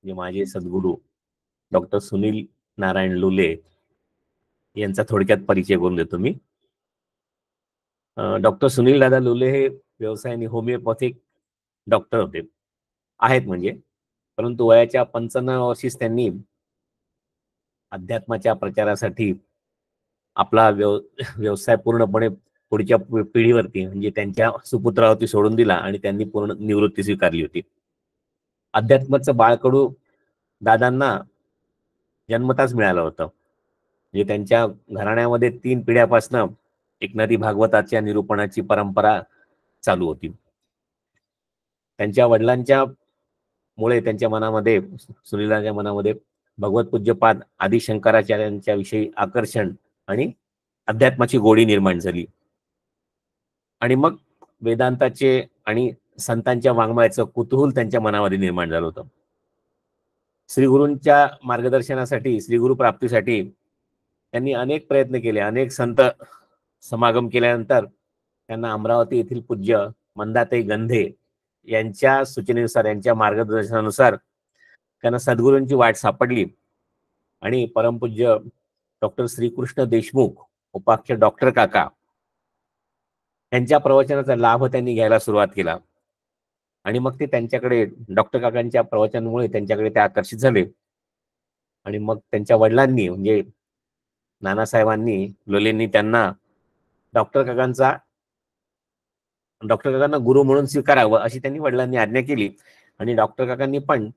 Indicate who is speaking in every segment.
Speaker 1: म्हणजे माझे सद्गुरू डॉक्टर सुनील नारायण लुले यांचा थोडक्यात परिचय करून देतो मी. डॉक्टर सुनील दादा लुले हे व्यवसायाने होमिओपॅथिक डॉक्टर होते, आहेत म्हणजे. परंतु वयाच्या 55 वर्षीच त्यांनी अध्यात्माच्या प्रचारासाठी आपला व्यवसाय पूर्णपणे पुढच्या पिढीवरती म्हणजे त्यांच्या सुपुत्रावरती सोडून दिला आणि त्यांनी पूर्ण निवृत्ती स्वीकारली होती. अध्यात्माचं बाळकडू दादांना जन्मताच मिळालं होतं. म्हणजे त्यांच्या घराण्यामध्ये 3 पिढ्यापासून एकनाथी भागवताच्या निरूपणाची परंपरा चालू होती. त्यांच्या वडिलांच्या मुळे त्यांच्या मनामध्ये, सुनीलांच्या मनामध्ये भगवत पूज्यपाद आदि शंकराचार्यांच्या विषयी आकर्षण आणि अध्यात्माची गोडी निर्माण झाली. आणि मग वेदांताचे आणि संतांच्या वाङ्मयाचं कुतूहल त्यांच्या मनामध्ये निर्माण झालं होतं. श्रीगुरूंच्या मार्गदर्शनासाठी, श्रीगुरु प्राप्तीसाठी त्यांनी अनेक प्रयत्न केले. अनेक संत समागम केल्यानंतर त्यांना अमरावती येथील पूज्य मंदाताई गंधे यांच्या सूचनेनुसार, यांच्या मार्गदर्शनानुसार त्यांना सद्गुरूंची वाट सापडली आणि परमपूज्य डॉक्टर श्रीकृष्ण देशमुख उपाख्य डॉक्टर काका यांच्या प्रवचनाचा लाभ त्यांनी घ्यायला सुरुवात केला. आणि मग ते त्यांच्याकडे, डॉक्टर काकांच्या प्रवचनामुळे त्यांच्याकडे ते आकर्षित झाले. आणि मग त्यांच्या वडिलांनी म्हणजे नानासाहेबांनी, लोलेंनी त्यांना डॉक्टर काकांना गुरु म्हणून स्वीकारावं अशी त्यांनी वडिलांनी आज्ञा केली. आणि डॉक्टर काकांनी पण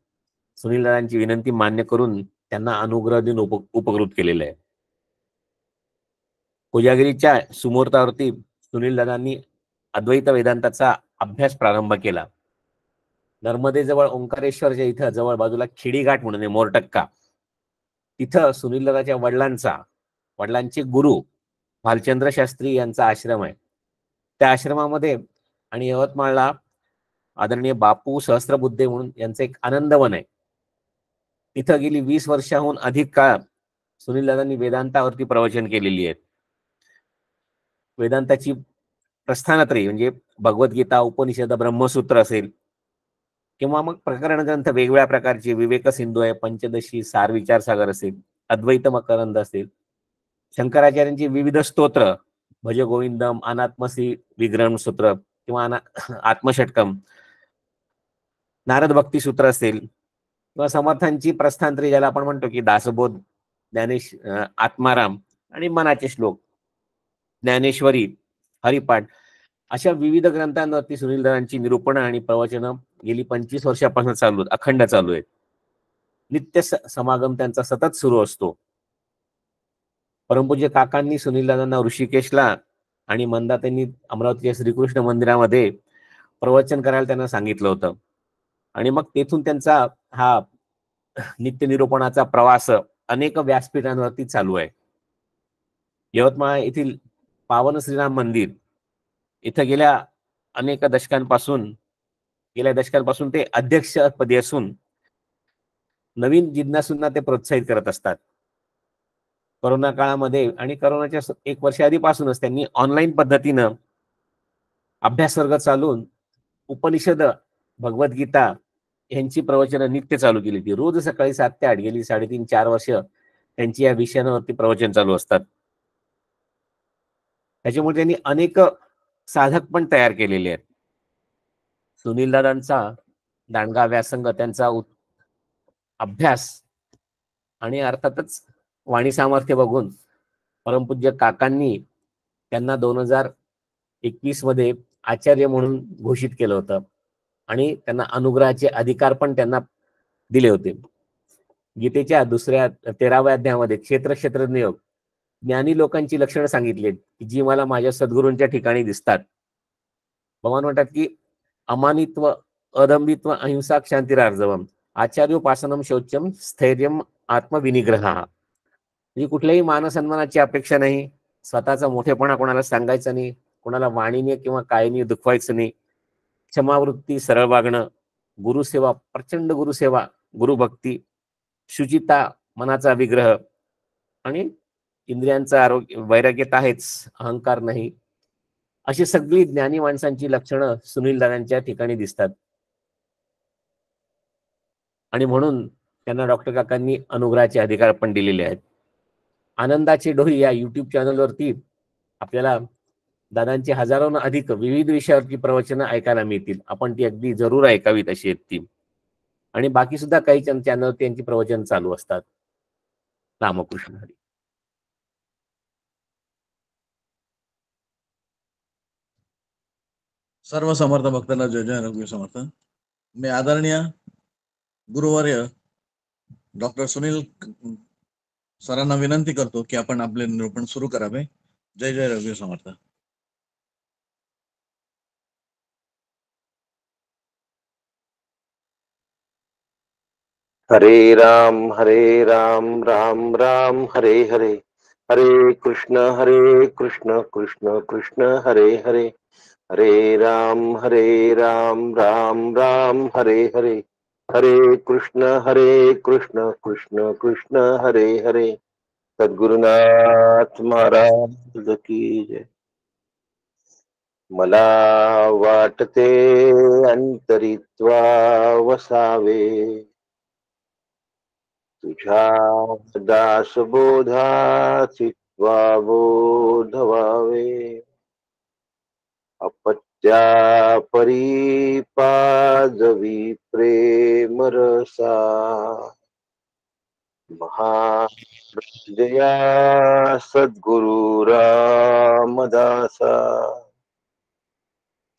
Speaker 1: सुनील दादांची विनंती मान्य करून त्यांना अनुग्रह देऊन उपकृत केलेलं आहे. कोजागिरीच्या सुमुहूर्तावरती सुनील दादांनी अद्वैत वेदांताचा अभ्यास प्रारंभ केला. नर्मदेजवळ ओंकारेश्वरच्या इथं जवळ बाजूला खेडीघाट म्हणून मोरटक्का, तिथं सुनील दादाच्या वडिलांचे गुरु भालचंद्र शास्त्री यांचा आश्रम आहे. त्या आश्रमामध्ये आणि यवतमाळला आदरणीय बापू सहस्त्रबुद्धे म्हणून यांचं एक आनंदवन आहे. तिथं गेली 20 वर्षाहून अधिक काळ सुनील दादांनी वेदांतावरती प्रवचन केलेली आहेत. वेदांताची प्रस्थानत्रयी म्हणजे भगवद्गीता, उपनिषद, ब्रह्मसूत्र असेल किंवा मग प्रकरण ग्रंथ वेगवेगळ्या प्रकारचे, विवेक सिंधू आहे, पंचदशी, सार विचारसागर असेल, अद्वैत मकरंद असेल, शंकराचार्यांची विविध स्तोत्र, भज गोविंदम, अनात्मसी विग्रहण सूत्र किंवा आत्मषटकम, नारद भक्ती सूत्र असेल किंवा समर्थांची प्रस्थानत्रयी ज्याला आपण म्हणतो की दासबोध, आत्माराम आणि मनाचे श्लोक, ज्ञानेश्वरी, हरिपाठ, अशा विविध ग्रंथांवरती सुनील दादांची निरूपण आणि प्रवचनं गेली 25 वर्षापासून अखंड चालू आहेत. नित्य समागम त्यांचा सतत सुरू असतो. परमपूज्य काकांनी सुनील दादांना ऋषिकेशला आणि मंदाताईंनी अमरावतीच्या श्रीकृष्ण मंदिरामध्ये प्रवचन करायला त्यांना सांगितलं होतं. आणि मग तेथून त्यांचा हा नित्य निरूपणाचा प्रवास अनेक व्यासपीठांवरती चालू आहे. यवतमाळ येथील पावन श्रीराम मंदिर इथं गेल्या दशकांपासून ते अध्यक्षपदी असून नवीन जिज्ञासूंना ते प्रोत्साहित करत असतात. कोरोना काळामध्ये आणि कोरोनाच्या 1 वर्ष आधीपासूनच त्यांनी ऑनलाईन पद्धतीनं अभ्यास वर्ग चालून उपनिषद, भगवद्गीता यांची प्रवचनं नित्य चालू केली होती. रोज सकाळी 7 ते 8 गेली 3.5-4 वर्ष त्यांची या विषयांवरती प्रवचन चालू असतात. त्याच्यामुळे त्यांनी अनेक साधक पण तयार केलेले आहेत. सुनील दादांचा दांडगा व्यासंग, त्यांचा अभ्यास आणि अर्थातच वाणी सामर्थ्य बघून परमपूज्य काकांनी त्यांना 2021 मध्ये आचार्य म्हणून घोषित केलं होतं आणि त्यांना अनुग्रहाचे अधिकार पण त्यांना दिले होते. गीतेच्या 13व्या अध्यायामध्ये क्षेत्रज्ञ योग, ज्ञानी लोकांची लक्षणं सांगितली जी मला माझ्या सद्गुरूंच्या ठिकाणी दिसतात. भगवान म्हणतात की अमानित्व, अदंबित्व, अहिंसा, क्षांतिरार्जवम, आचार्योपासनम, शौचम, स्थैर्यम, आत्मविनिग्रह. म्हणजे कुठल्याही मानसन्मानाची अपेक्षा नाही, स्वतःचा मोठेपणा कोणाला सांगायचा नाही, कोणाला वाणीने किंवा कायने दुखवायचं नाही, क्षमावृत्ती, सरळ वागणं, गुरुसेवा, प्रचंड गुरुसेवा, गुरुभक्ती, शुचिता, मनाचा विग्रह आणि इंद्रियांचा आरोग्य, वैराग्यता आहेच, अहंकार नाही, अशी सगळी ज्ञानी माणसांची लक्षणं सुनील दादांच्या ठिकाणी दिसतात. आणि म्हणून त्यांना डॉक्टर काकांनी अनुग्रहाचे अधिकार पण दिलेले आहेत. आनंदाचे डोही या युट्यूब चॅनलवरती आपल्याला दादांची हजारोंना अधिक विविध विषयावरती प्रवचनं ऐकायला मिळतील. आपण ती अगदी जरूर ऐकावीत अशी आहेत ती. आणि बाकी सुद्धा काही चॅनल त्यांची प्रवचन चालू असतात. रामकृष्ण हरी.
Speaker 2: सर्व समर्थ भक्तांना जय जय रघुवीर समर्थ. मी आदरणीय गुरुवर्य डॉक्टर सुनील सरांना विनंती करतो की आपण आपले निरूपण सुरू करावे. जय जय रघुवीर समर्थ.
Speaker 3: हरे राम राम राम हरे हरे, हरे कृष्ण कृष्ण कृष्ण हरे हरे, हरे राम राम राम हरे हरे, हरे कृष्ण कृष्ण कृष्ण हरे हरे. सद्गुरुनाथ महाराज की जय. मला वाटते अंतरित्वा वसावे, तुझ्या दासबोधा चित्वा बोध व्हावे. अपत्या परी पाजवी प्रेम रसा, महाजया सद्गुरु रामदासा.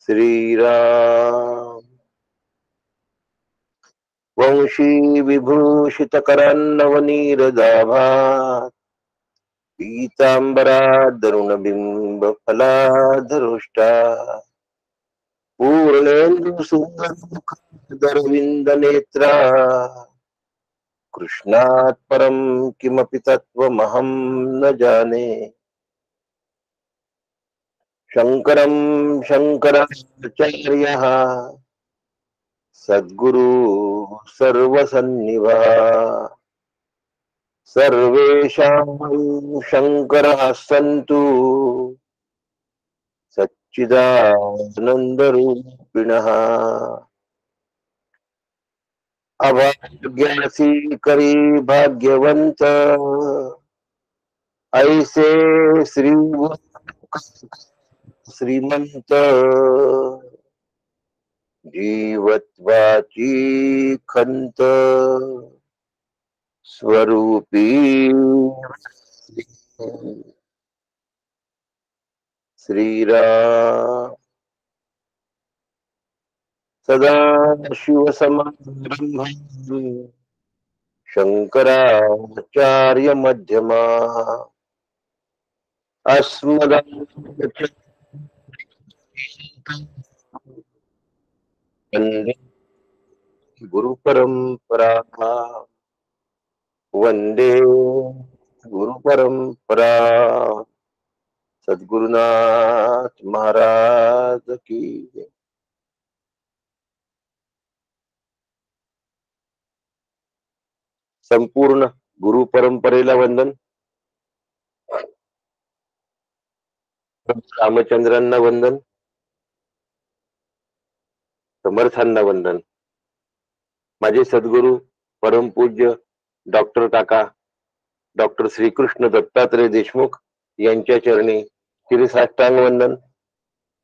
Speaker 3: श्रीराम वंशी विभूषित करान्नवनीरदाभा, पीतांबरा दरुण बिंब फलाधरुष्टा, पूर्णेन्दु सुंदरविंद नेत्रा. कृष्णात् परम किमपि तत्त्वमहं न जाने, शंकरं शंकराचार्यः सद्गुरु सर्वसन्निभा. सर्वेषां शंकरः सन्तु सच्चिदानन्दरूपिणः. अभाग्यासी करी भाग्यवंत, ऐसे श्रीमंत. जीवत्वाची खंत स्वरूपी श्रीराम. सदा शिवसमारंभं शंकराचार्य मध्यमा, वंदे गुरु परंपरा, वंदे गुरु परंपरा. सद्गुरुनाथ महाराज की जय. संपूर्ण गुरु परंपरेला वंदन. रामचंद्रांना वंदन, समर्थांना वंदन. माझे सद्गुरु परमपूज्य डॉक्टर काका डॉक्टर श्रीकृष्ण दत्तात्रय देशमुख यांच्या चरणी शिरसाष्टांग वंदन.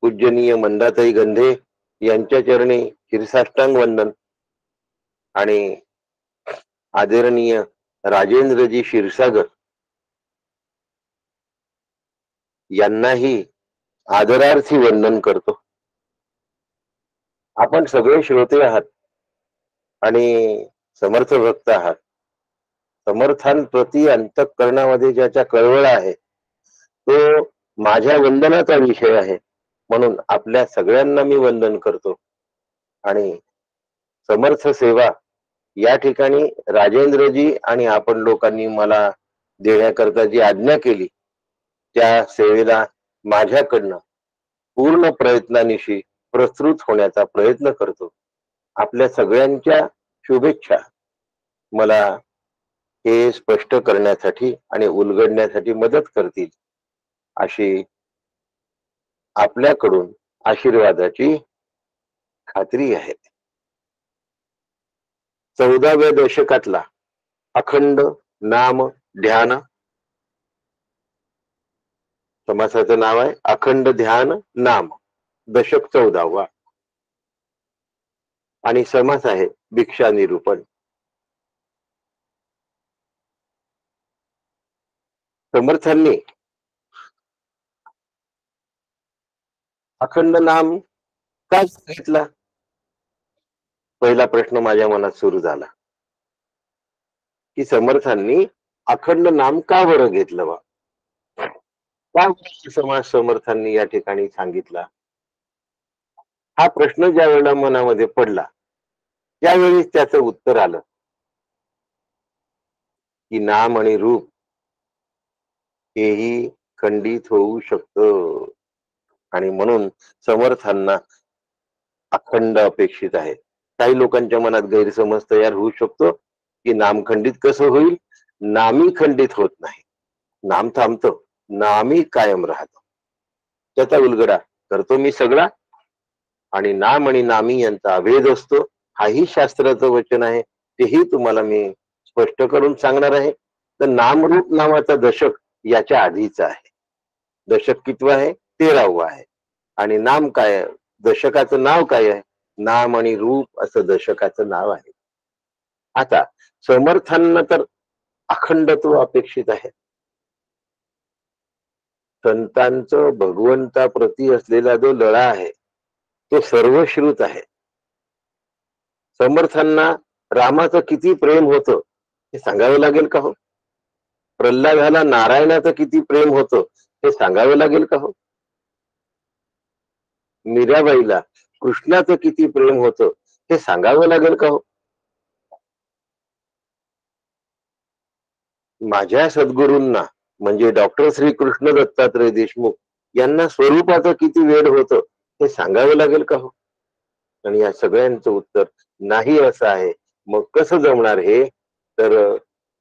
Speaker 3: पूजनीय मंदाताई गंधे यांच्या चरणी शिरसाष्टांग वंदन. आणि आदरणीय राजेंद्रजी क्षीरसागर यांनाही आदरार्थी वंदन करतो. आपण सगळे श्रोते आहात आणि समर्थ भक्त आहात. समर्थांप्रती अंतःकरणामध्ये ज्याच्या कळवळ आहे तो माझ्या वंदनाचा विषय आहे. म्हणून आपल्या सगळ्यांना मी वंदन करतो. आणि समर्थ सेवा या ठिकाणी राजेंद्रजी आणि आपण लोकांनी मला देण्याकरता जी आज्ञा केली त्या सेवेला माझ्याकडनं पूर्ण प्रयत्नानिशी प्रस्तुत होण्याचा प्रयत्न करतो. आपल्या सगळ्यांच्या शुभेच्छा मला हे स्पष्ट करण्यासाठी आणि उलगडण्यासाठी मदत करतील अशी आपल्याकडून आशीर्वादाची खात्री आहे. 14व्या दशकातला अखंड नाम ध्यान, समासाचं नाव आहे अखंड ध्यान नाम, दशक 14वा, आणि समास आहे भिक्षा निरूपण. समर्थांनी अखंड नाम का घेतला, पहिला प्रश्न माझ्या मनात सुरू झाला की समर्थांनी अखंड नाम का बरं घेतलं बा, का समास समर्थांनी या ठिकाणी सांगितला. हा प्रश्न ज्या वेळेला मनामध्ये पडला त्यावेळी त्याचं उत्तर आलं की नाम आणि रूप हेही खंडित होऊ शकतं, आणि म्हणून समर्थांना अखंड अपेक्षित आहे. काही लोकांच्या मनात गैरसमज तयार होऊ शकतो की नाम खंडित कसं होईल. नामी खंडित होत नाही, नाम थांबतो, नामी कायम राहतो. त्याचा उलगडा करतो मी सगळा, आणि नाम आणि नामी यांचा अभेद असतो, हाही शास्त्राचं वचन आहे, तेही तुम्हाला मी स्पष्ट करून सांगणार आहे. तर नामरूप नावाचा दशक याच्या आधीचा आहे. दशक कितवा आहे, 13वा आहे. आणि नाम काय, दशकाचं नाव काय आहे, नाम आणि रूप असं दशकाचं नाव आहे. आता समर्थांना तर अखंडत्व अपेक्षित आहे. संतांचं भगवंताप्रती असलेला जो लळा आहे तो सर्वश्रुत आहे. समर्थांना रामाचं किती प्रेम होतं हे सांगावं लागेल का हो. प्रल्हादाला नारायणाचं किती प्रेम होतं हे सांगावं लागेल का हो. मीराबाईला कृष्णाचं किती प्रेम होतं हे सांगावं लागेल का हो. माझ्या सद्गुरूंना म्हणजे डॉक्टर श्री कृष्ण दत्तात्रय देशमुख यांना स्वरूपाचं किती वेड होतं हे सांगावं लागेल का हो. आणि या सगळ्यांचं उत्तर नाही असं आहे. मग कसं जमणार हे, तर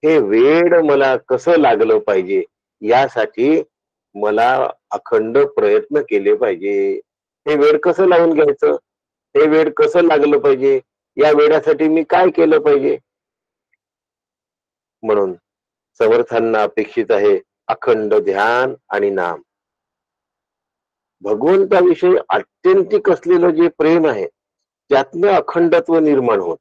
Speaker 3: हे वेड मला कसं लागलं पाहिजे यासाठी मला अखंड प्रयत्न केले पाहिजे. हे वेड कसं लावून घ्यायचं, हे वेड कसं लागलं पाहिजे, या वेडासाठी मी काय केलं पाहिजे. म्हणून समर्थांना अपेक्षित आहे अखंड ध्यान आणि नाम. भगवंताविषयी आत्यंतिक असलेलं जे प्रेम आहे त्यातनं अखंडत्व निर्माण होत.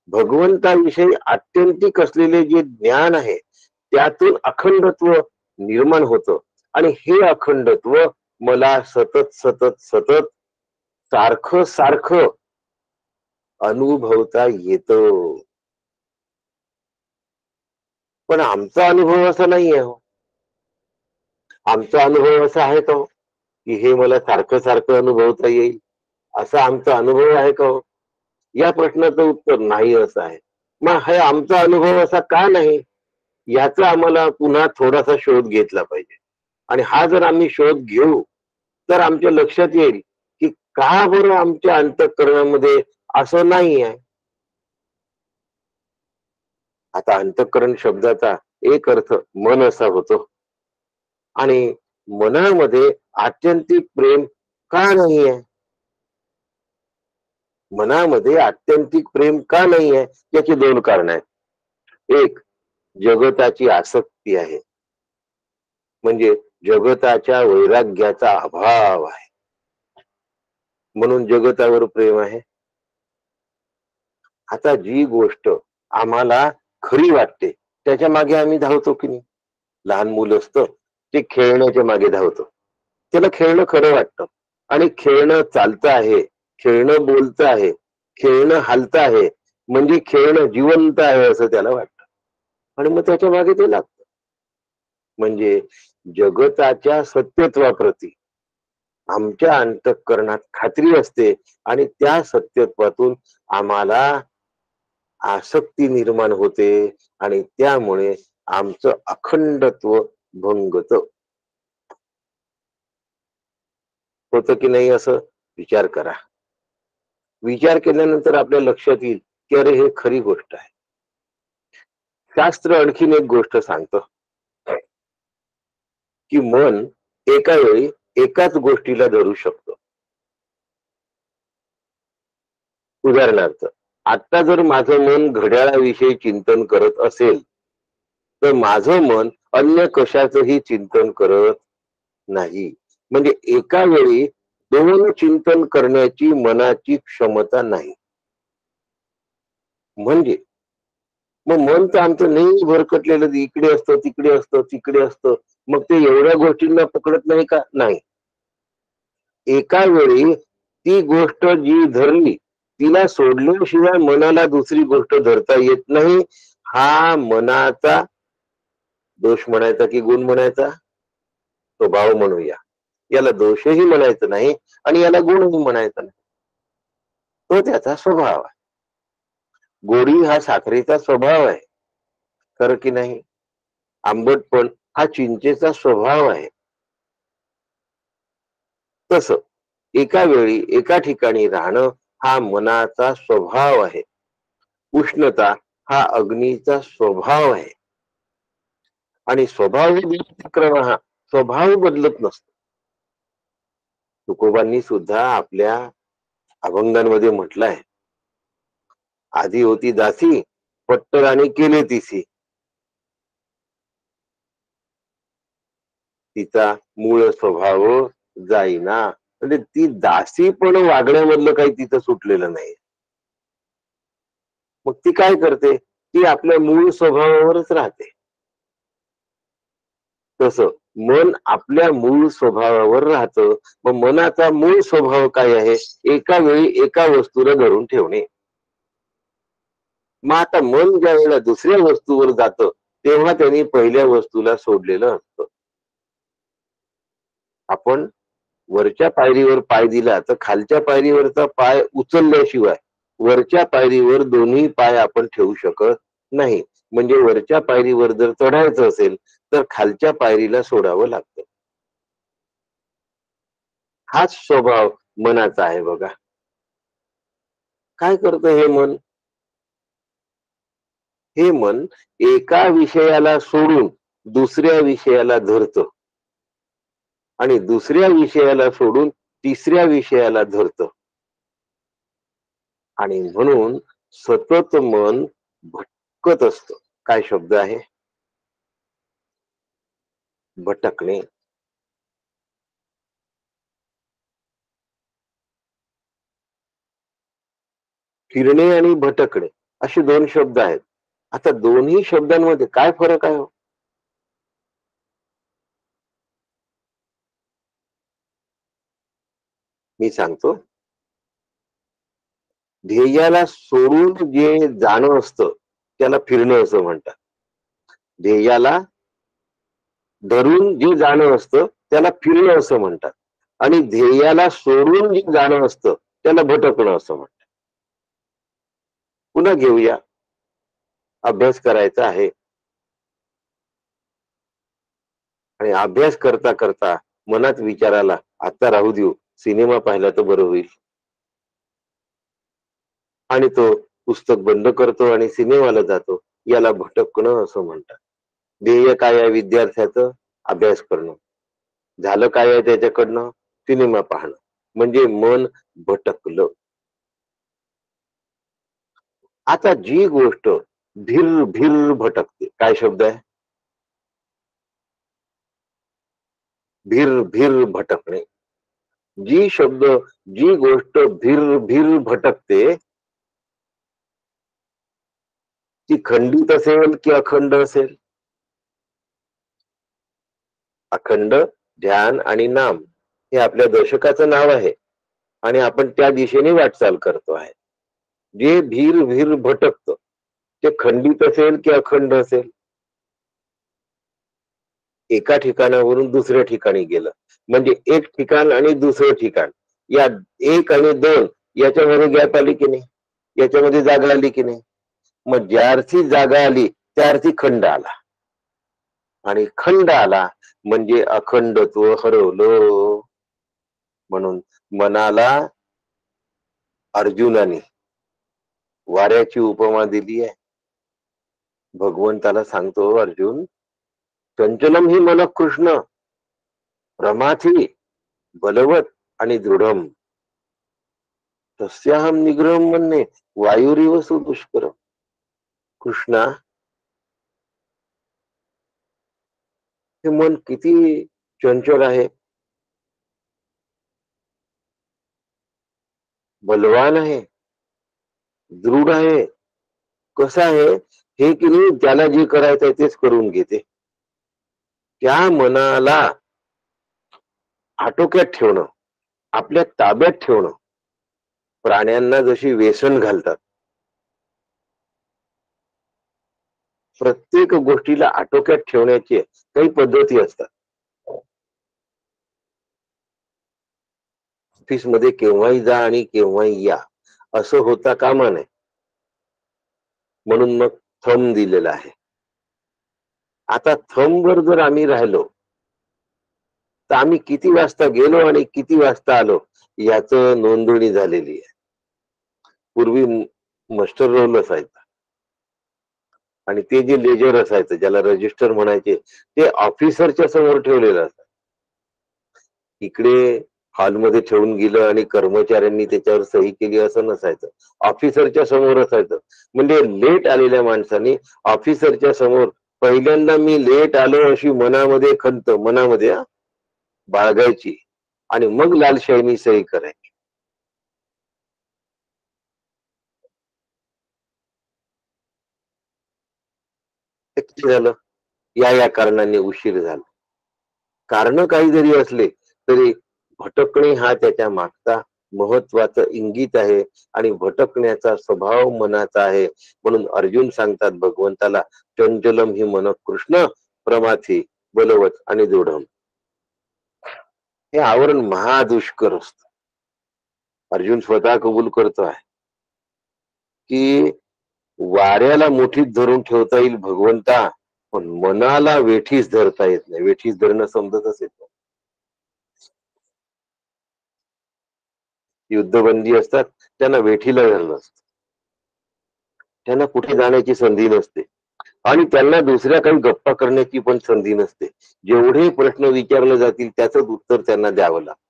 Speaker 3: भगवंताविषयी आत्यंतिक असलेले जे ज्ञान आहे त्यातून अखंडत्व निर्माण होतं, आणि हे अखंडत्व मला सतत सतत सतत सारखं सारखं अनुभवता येतं. पण आमचा अनुभव असा नाहीये हो. आमचा अनुभव असा आहे का हो की हे मला सारखं सारखं अनुभवता येईल, असा आमचा अनुभव आहे का हो. या प्रश्नाचं उत्तर नाही असं आहे. मग हे आमचा अनुभव असा का नाही याचा आम्हाला पुन्हा थोडासा शोध घेतला पाहिजे. आणि हा जर आम्ही शोध घेऊ तर आमच्या लक्षात येईल की का बरं आमच्या अंतःकरणामध्ये असं नाही आहे. आता अंतःकरण शब्दाचा एक अर्थ मन असा होतो, आणि मनामध्ये आत्यंतिक प्रेम का नाही आहे, मनामध्ये आत्यंतिक प्रेम का नाही आहे याची दोन कारण आहेत. एक, जगताची आसक्ती आहे, म्हणजे जगताच्या वैराग्याचा अभाव आहे, म्हणून जगतावर प्रेम आहे. आता जी गोष्ट आम्हाला खरी वाटते त्याच्या मागे आम्ही धावतो की नाही. लहान मुलं असतं ते खेळण्याच्या मागे धावतं, त्याला खेळणं खरं वाटतं, आणि खेळणं चालतं आहे, खेळणं बोलतं आहे, खेळणं हालतं आहे, म्हणजे खेळणं जिवंत आहे असं त्याला वाटतं, आणि मग त्याच्या मागे ते लागतं. म्हणजे जगताच्या सत्यत्वाप्रती आमच्या अंतःकरणात खात्री असते, आणि त्या सत्यत्वातून आम्हाला आसक्ती निर्माण होते, आणि त्यामुळे आमचं अखंडत्व भंगत होतं की नाही असं विचार करा. विचार केल्यानंतर आपल्या लक्षात येईल की अरे हे खरी गोष्ट आहे. शास्त्र आणखीन एक गोष्ट सांगतं की मन एका वेळी एकाच गोष्टीला धरू शकतं. उदाहरणार्थ, आता जर माझं मन घड्याळाविषयी चिंतन करत असेल तर माझं मन अन्य कशाचंही चिंतन करत नाही. म्हणजे एका वेळी दोन चिंतन करण्याची मनाची क्षमता नाही. म्हणजे मग मन तर आमचं नेहमी भरकटलेलं, इकडे असतं तिकडे असतं तिकडे असतं. मग ते एवढ्या गोष्टींना पकडत नाही का? नाही. एका वेळी ती गोष्ट जी धरली तिला सोडल्याशिवाय मनाला दुसरी गोष्ट धरता येत नाही. हा मनाचा दोष म्हणायचा की गुण म्हणायचा? स्वभाव म्हणूया. याला दोषही म्हणायचं नाही आणि याला गुणही म्हणायचं नाही. तो त्याचा स्वभाव आहे. गोडी हा साखरेचा स्वभाव आहे, खरं की नाही? आंबटपण हा चिंचेचा स्वभाव आहे. तसं एका वेळी एका ठिकाणी राहणं हा मनाचा स्वभाव आहे. उष्णता हा अग्नीचा स्वभाव आहे. आणि स्वभाव हा स्वभाव बदलत नसतो. तुकोबांनी सुद्धा आपल्या अभंगांमध्ये म्हटलंय, आधी होती दासी पट्टराणी केले तिसी, तिचा मूळ स्वभाव जाईना. म्हणजे ती दासी पण वागण्यामधलं काही तिचं सुटलेलं नाही. मग ती काय करते? ती आपल्या मूळ स्वभावावरच राहते. तसं मन आपल्या मूळ स्वभावावर राहतं. मग मनाचा मूळ स्वभाव काय आहे? एका वेळी एका वस्तूला धरून ठेवणे. मग आता मन ज्या वेळेला दुसऱ्या वस्तूवर जातं तेव्हा त्यांनी पहिल्या वस्तूला सोडलेलं असतं. आपण वरच्या पायरीवर पाय दिला तर खालच्या पायरीवरचा पाय उचलल्याशिवाय वरच्या पायरीवर दोन्ही पाय आपण ठेवू शकत नाही. म्हणजे वरच्या पायरीवर जर चढायचं असेल तर खालच्या पायरीला सोडावं लागतं. हाच स्वभाव मनाचा आहे बघा. काय करतं हे मन? हे मन एका विषयाला सोडून दुसऱ्या विषयाला धरतं आणि दुसऱ्या विषयाला सोडून तिसऱ्या विषयाला धरतं. आणि म्हणून सतत मन भटकत असतं. काय शब्द आहे? भटकणे. फिरणे आणि भटकणे असे दोन शब्द आहेत. आता दोन्ही शब्दांमध्ये काय फरक आहे? मी सांगतो. ध्येयाला सोडून जे जाणं असतं त्याला फिरणं असं म्हणतात. ध्येयाला धरून जे जाणं असतं त्याला फिरणं असं म्हणतात. आणि ध्येयाला सोडून जे जाणं असतं त्याला भटकणं असं म्हणतात. पुन्हा घेऊया. अभ्यास करायचा आहे आणि अभ्यास करता करता मनात विचार आला, आता राहू देऊ, सिनेमा पाहिला तर बरं होईल. आणि तो पुस्तक बंद करतो आणि सिनेमाला जातो. याला भटकणं असं म्हणतात. ध्येय काय आहे विद्यार्थ्याचं? अभ्यास करणं. झालं काय आहे त्याच्याकडनं? सिनेमा पाहणं. म्हणजे मन भटकलं. आता जी गोष्ट भिर भिर भटकते, काय शब्द आहे? भिर भिर भटकणे. जी गोष्ट भिर भिर भटकते ती खंडित असेल की अखंड असेल? अखंड ध्यान आणि नाम हे आपल्या दशकाचं नाव आहे आणि आपण त्या दिशेने वाटचाल करतो आहे. जे भीर भीर भटकत ते खंडित असेल की अखंड असेल? एका ठिकाणावरून दुसऱ्या ठिकाणी गेलं म्हणजे एक ठिकाण आणि दुसरं ठिकाण, या एक आणि दोन याच्यामध्ये गॅप आली की नाही? याच्यामध्ये जागा आली की नाही? मग ज्या अर्थी जागा आली त्या अर्थी खंड आला आणि खंड आला म्हणजे अखंडत्व हरवलं. म्हणून मनाला अर्जुनाने वाऱ्याची उपमा दिली आहे. भगवंताला सांगतो, अर्जुन चंचलम ही मन कृष्ण प्रमाथी बलवत आणि दृढम. तस्याहम निग्रहम म्हणणे वायुरिवसु दुष्करम. कृष्णा, हे मन किती चंचल आहे, बलवान आहे, दृढ आहे. कसं आहे हे की नाही, त्याला जे करायचं आहे तेच करून घेते. त्या मनाला आटोक्यात ठेवणं, आपल्या ताब्यात ठेवणं, प्राण्यांना जशी व्यसन घालतात, प्रत्येक गोष्टीला आटोक्यात ठेवण्याची काही पद्धती असतात. ऑफिस मध्ये केव्हाही जा आणि केव्हाही या असं होता कामा नये, म्हणून मग थंब दिलेला आहे. आता थंबवर जर आम्ही राहिलो तर आम्ही किती वाजता गेलो आणि किती वाजता आलो याच नोंदणी झालेली आहे. पूर्वी मास्टर रोल असायचा आणि ते जे लेजर असायचं, ज्याला रजिस्टर म्हणायचे, ते ऑफिसरच्या समोर ठेवलेलं असायचं. इकडे हॉलमध्ये ठेवून गेलं आणि कर्मचाऱ्यांनी त्याच्यावर सही केली असं नसायचं, ऑफिसरच्या समोर असायचं. म्हणजे लेट आलेल्या माणसाने ऑफिसरच्या समोर पहिल्यांदा मी लेट आलो अशी मनामध्ये खंत मनामध्ये बाळगायची आणि मग लालशाहीनी सही करायची. झालं, या कारणाने उशीर झाला. कारण काही जरी असले तरी भटकणे हा त्याच्या मागचा महत्वाचं इंगित आहे आणि भटकण्याचा स्वभाव मनाचा आहे. म्हणून अर्जुन सांगतात भगवंताला, चंचलम ही मन कृष्ण प्रमाथी बलवत आणि दृढम. हे आवरण महादुष्कर असत. अर्जुन स्वतः कबूल करतो आहे की वाऱ्याला मुठीत धरून ठेवता येईल भगवंता, पण मनाला वेठीस धरता येत नाही. वेठीस धरणं समजतच येत नाही. युद्धबंदी असतात त्यांना वेठीला धरलं असतं, त्यांना कुठे जाण्याची संधी नसते आणि त्यांना दुसऱ्या काही गप्पा करण्याची पण संधी नसते. जेवढे प्रश्न विचारले जातील त्याच उत्तर त्यांना द्यावं लागतं.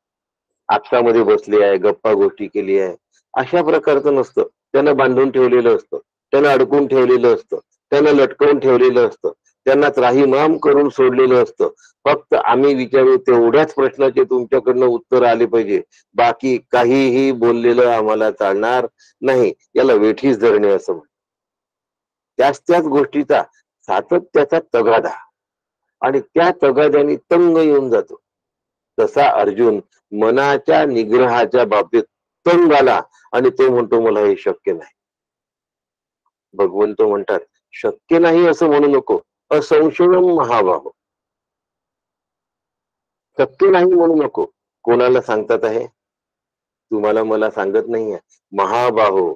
Speaker 3: आपसामध्ये बसले आहे, गप्पा गोष्टी केली आहे, अशा प्रकारचं नसतं. त्यांना बांधून ठेवलेलं असतं, त्यांना अडकून ठेवलेलं असतं, त्यांना लटकवून ठेवलेलं असतं, त्यांना त्राहीमाम करून सोडलेलं असतं. फक्त आम्ही विचारू तेवढ्याच प्रश्नाचे तुमच्याकडनं उत्तर आले पाहिजे, बाकी काहीही बोललेलं आम्हाला चालणार नाही. याला वेठीस धरणे असं म्हणतात. त्याच गोष्टीचा सातत्याचा तगादा आणि त्या तगाद्याने तंग येऊन जातो. तसा अर्जुन मनाच्या निग्रहाच्या बाबतीत तंग आला आणि तो म्हणतो मला हे शक्य नाही. भगवंत म्हणतात शक्य नाही असं म्हणू नको, असंशयम महाबाहो. शक्य नाही म्हणू नको. कोणाला सांगतात आहे? तुम्हाला मला सांगत नाहीये. महाबाहो.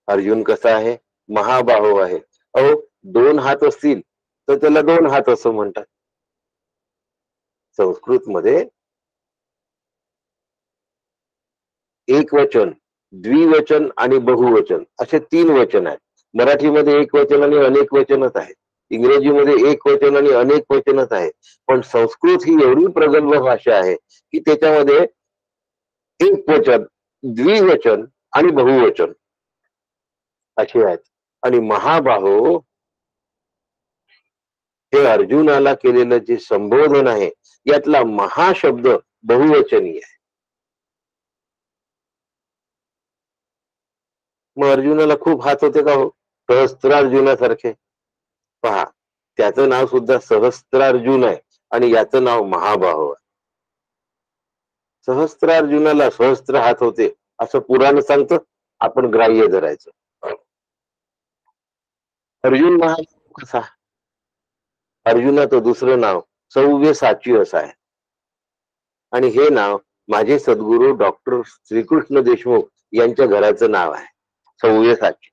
Speaker 3: अर्जुन कसा आहे? महाबाहो आहे. अहो, 2 हात असतील तर त्याला 2 हात असं म्हणतात. संस्कृत मध्ये एकवचन, द्विवचन आणि बहुवचन असे 3 वचन आहेत. मराठीमध्ये एक वचन आणि अनेक वचनच आहे. इंग्रजीमध्ये एक वचन आणि अनेक वचनच आहे. पण संस्कृत ही एवढी प्रगल्भ भाषा आहे की त्याच्यामध्ये एक वचन, द्विवचन आणि बहुवचन असे आहेत. आणि महाबाहो हे अर्जुनाला केलेलं जे संबोधन आहे यातला महाशब्द बहुवचनी आहे. मग अर्जुनाला खूप हात होते का हो? सहस्त्रार्जुनासारखे. पहा, त्याचं नाव सुद्धा सहस्त्रार्जुन आहे आणि याचं नाव महाबाहो आहे. सहस्त्रार्जुनाला सहस्त्र हात होते असं पुराण सांगतं, आपण ग्राह्य धरायचं. अर्जुन महाबाहो कसा? अर्जुनाचं दुसरं नाव सव्यसाची असं आहे आणि हे नाव माझे सद्गुरू डॉक्टर श्रीकृष्ण देशमुख यांच्या घराचं नाव आहे, सव्यसाची.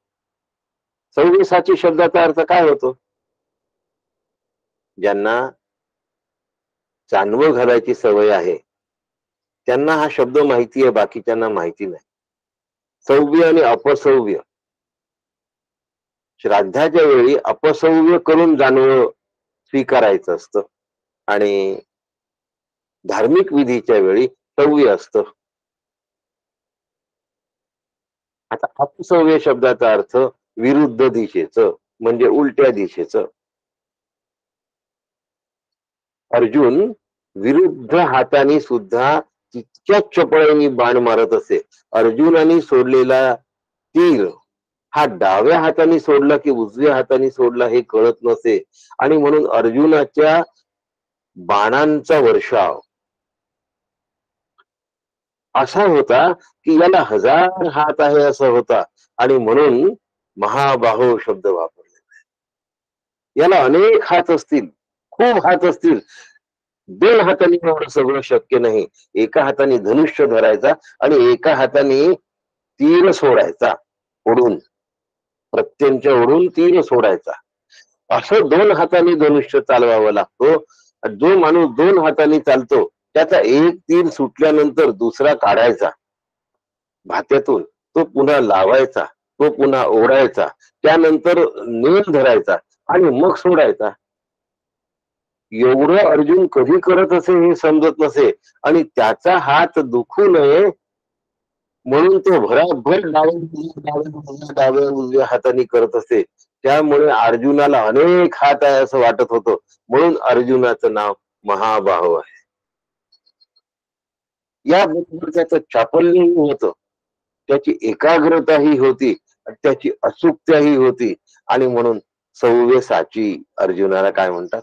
Speaker 3: सव्यसाची शब्दाचा अर्थ काय होतो? ज्यांना चांदवं घालायची सवय आहे त्यांना हा शब्द माहिती आहे, बाकीच्यांना माहिती नाही. सव्य आणि अपसव्य. श्राद्धाच्या वेळी अपसव्य करून जानवं स्वीकारायचं असतं आणि धार्मिक विधीच्या वेळी सव्य असतं. आता अपसव्य शब्दाचा अर्थ विरुद्ध दिशेचं, म्हणजे उलट्या दिशेचं. अर्जुन विरुद्ध हाताने सुद्धा तितक्याच चपळाईने बाण मारत असे. अर्जुनाने सोडलेला तीर हा डाव्या हाताने सोडला की उजव्या हाताने सोडला हे कळत नसे, आणि म्हणून अर्जुनाच्या बाणांचा वर्षाव असा होता की याला 1000 हात आहे असा होता, आणि म्हणून महाबाहो शब्द वापरले. याला अनेक हात असतील, खूप हात असतील. 2 हातांनी एवढं सगळं शक्य नाही. एका हाताने धनुष्य धरायचा आणि एका हाताने तीर सोडायचा, ओढून प्रत्यंच्या ओढून तीर सोडायचा. असं 2 हाताने धनुष्य चालवावं लागतो. जो माणूस 2 हाताने चालतो त्याचा एक तीर सुटल्यानंतर दुसरा काढायचा भात्यातून, तो पुन्हा लावायचा, तो पुन्हा ओढायचा, त्यानंतर नेल धरायचा आणि मग सोडायचा. एवढं अर्जुन कधी करत असे हे समजत नसे, आणि त्याचा हात दुखू नये म्हणून तो भराभर डाव्या उजव्या हाताने करत असे. त्यामुळे अर्जुनाला अनेक हात आहे असं वाटत होतं, म्हणून अर्जुनाचं नाव महाबाहो आहे. या बरोबर त्याचं चापल्यही होतं, त्याची एकाग्रताही होती, त्याची अचूकताही होती, आणि म्हणून सव्य साची अर्जुनाला काय म्हणतात,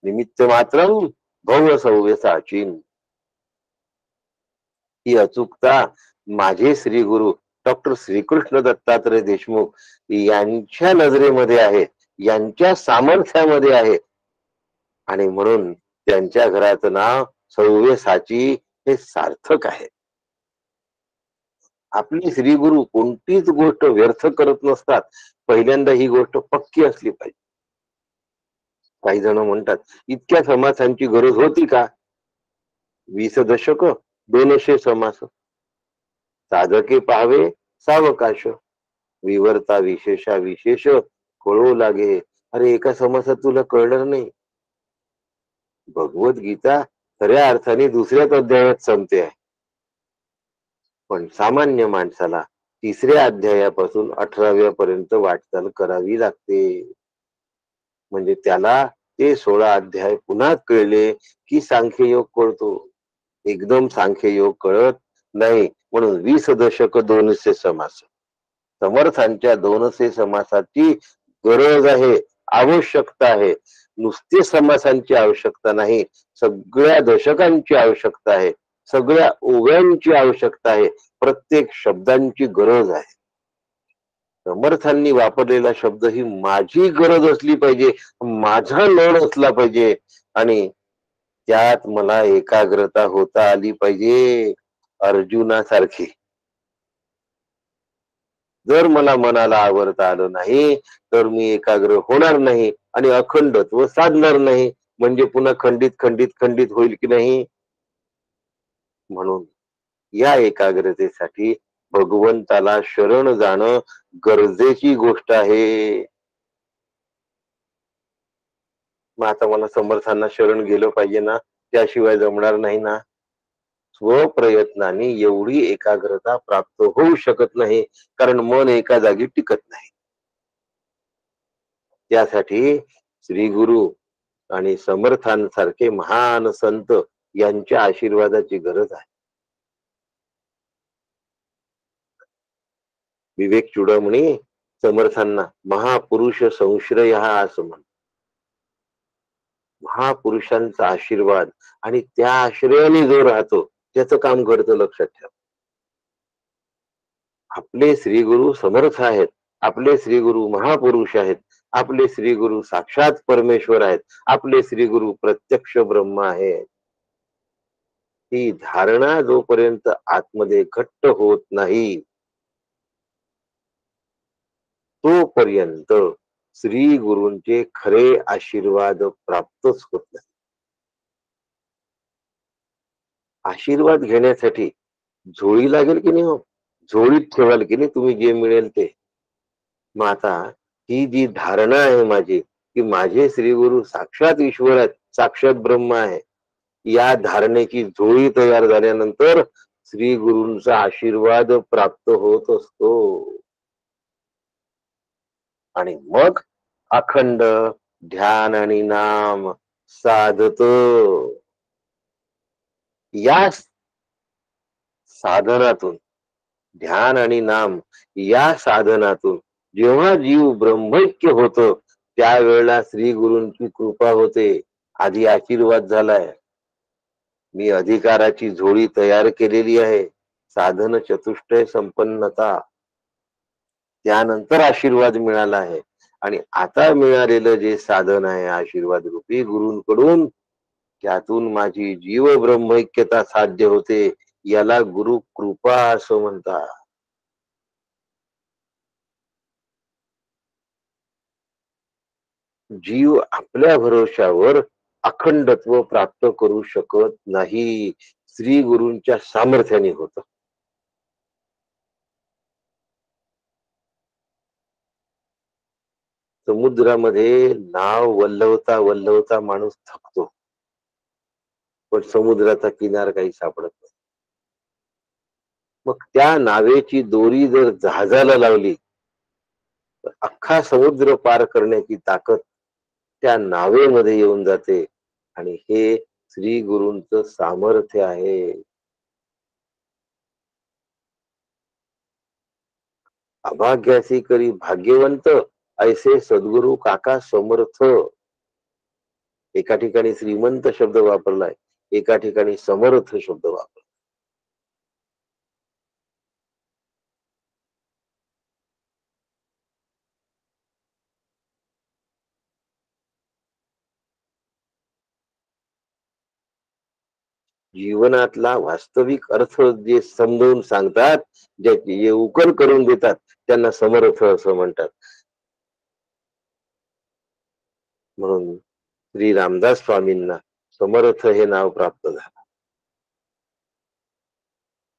Speaker 3: निमित्त मात्रम भव्य सव्य साची. ही अचूकता माझे श्री गुरु डॉक्टर श्रीकृष्ण दत्तात्रय देशमुख यांच्या नजरेमध्ये आहे, यांच्या सामर्थ्यामध्ये आहे, आणि म्हणून त्यांच्या घराचं नाव सव्य साची हे सार्थक आहे. आपले श्री गुरु कोणतीच गोष्ट व्यर्थ करत नसतात. पहिल्यांदा ही गोष्ट पक्की असली पाहिजे. काही जण म्हणतात इतक्या समासांची गरज होती का? 20 दशक 200 समास, साधके पाहावे सावकाश, विवर्ता विशेषा विशेष कळू लागे. अरे एका समासात तुला कळणार नाही. भगवद्गीता खऱ्या अर्थाने दुसऱ्याच अध्यायात संपते आहे, पण सामान्य माणसाला 3ऱ्या अध्यायापासून 18व्या पर्यंत वाटचाल करावी लागते. म्हणजे त्याला ते 16 अध्याय पुन्हा कळले की सांख्ययोग कळतो. एकदम सांख्ययोग कळत नाही, म्हणून 20 दशक 200 समास. समर्थांच्या 200 समासाची गरज आहे, आवश्यकता आहे. नुसते समासांची आवश्यकता नाही, सगळ्या दशकांची आवश्यकता आहे, सगळ्या ओव्यांची आवश्यकता आहे, प्रत्येक शब्दांची गरज आहे. समर्थांनी वापरलेला शब्द ही माझी गरज असली पाहिजे, माझा लोड असला पाहिजे, आणि त्यात मला एकाग्रता होता आली पाहिजे अर्जुनासारखी. जर मला मनाला आवरता आलं नाही तर मी एकाग्र होणार नाही आणि अखंडत्व साधणार नाही. म्हणजे पुन्हा खंडित खंडित खंडित होईल की नाही. म्हणून या एकाग्रतेसाठी भगवंताला शरण जाणं गरजेची गोष्ट आहे. मग आता मला समर्थांना शरण गेलं पाहिजे ना, त्याशिवाय जमणार नाही ना. स्वप्रयत्नाने एवढी एकाग्रता प्राप्त होऊ शकत नाही, कारण मन एका जागी टिकत नाही. त्यासाठी श्री गुरु आणि समर्थांसारखे महान संत यांच्या आशीर्वादाची गरज आहे. विवेक चुडामणी समर्थांना महापुरुष संश्रय हा असं म्हणतो. महापुरुषांचा आशीर्वाद आणि त्या आश्रयाने जो राहतो त्याचं काम घडतं, लक्षात ठेवा. आपले श्री गुरु समर्थ आहेत, आपले श्री गुरु महापुरुष आहेत, आपले श्री गुरु साक्षात परमेश्वर आहेत, आपले श्री गुरु प्रत्यक्ष ब्रह्म आहेत. ही धारणा जोपर्यंत आतमध्ये घट्ट होत नाही तोपर्यंत श्री गुरूंचे खरे आशीर्वाद प्राप्तच होत नाही. आशीर्वाद घेण्यासाठी झोळी लागेल की नाही हो, झोळीत ठेवाल की नाही तुम्ही जे मिळेल ते. मग आता ही जी धारणा आहे माझी की माझे श्री गुरु साक्षात ईश्वर आहेत, साक्षात ब्रह्म आहे, या धारणेची झोळी तयार झाल्यानंतर श्री गुरूंचा आशीर्वाद प्राप्त होत असतो आणि मग अखंड ध्यान आणि नाम साधत. या साधनातून, ध्यान आणि नाम या साधनातून जेव्हा जीव ब्रह्मैक्य होतो त्यावेळेला श्री गुरूंची कृपा होते. आधी आशीर्वाद झालाय, मी अधिकाराची झोळी तयार केलेली आहे, साधन चतुष्टय संपन्नता, त्यानंतर आशीर्वाद मिळाला आहे. आणि आता मिळालेलं जे साधन आहे आशीर्वाद रूपी गुरूंकडून, त्यातून माझी जीव ब्रह्मैक्यता साध्य होते. याला गुरु कृपा असं म्हणतात. जीव आपल्या भरोशावर अखंडत्व प्राप्त करू शकत नाही, श्री गुरूंच्या सामर्थ्याने होत. समुद्रामध्ये नाव वल्हवता वल्हवता माणूस थकतो, पण समुद्राचा किनार काही सापडत नाही. मग त्या नावेची दोरी जर जहाजाला लावली तर अख्खा समुद्र पार करण्याची ताकद त्या नावेमध्ये येऊन जाते. आणि हे श्री गुरूंचं सामर्थ्य आहे. अभाग्यासी करी भाग्यवंत, ऐसे सद्गुरु काका समर्थ. एका ठिकाणी श्रीमंत शब्द वापरलाय, एका ठिकाणी समर्थ शब्द वापरला. जीवनातला वास्तविक अर्थ जे समजावून सांगतात, जे उकल करून देतात, त्यांना समर्थ असं म्हणतात. म्हणून श्री रामदास स्वामींना समर्थ हे नाव प्राप्त झालं.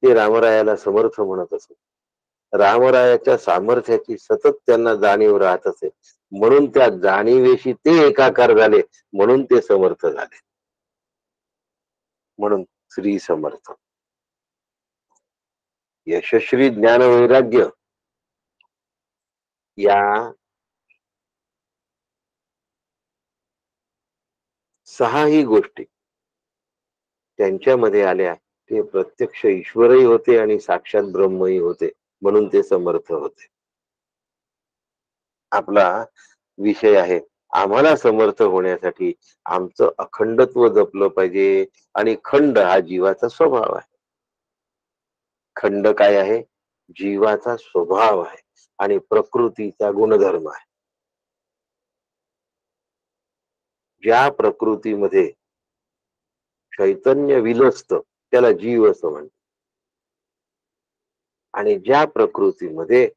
Speaker 3: ते रामरायाला समर्थ म्हणत असत. रामरायाच्या सामर्थ्याची सतत त्यांना जाणीव राहत असे, म्हणून त्या जाणीवेशी ते एकाकार झाले, म्हणून ते समर्थ झाले. म्हणून श्री समर्थ. यशस्वी ज्ञान वैराग्य या 6ही गोष्टी त्यांच्यामध्ये आल्या. ते प्रत्यक्ष ईश्वरही होते आणि साक्षात ब्रह्मही होते, म्हणून ते समर्थ होते. आपला विषय आहे, आम्हाला समर्थ होण्यासाठी आमचं अखंडत्व जपलं पाहिजे. आणि खंड हा जीवाचा स्वभाव आहे. खंड काय आहे? जीवाचा स्वभाव आहे आणि प्रकृतीचा गुणधर्म आहे. ज्या प्रकृतीमध्ये चैतन्य विलसत त्याला जीव असं म्हणतात. आणि ज्या प्रकृतीमध्ये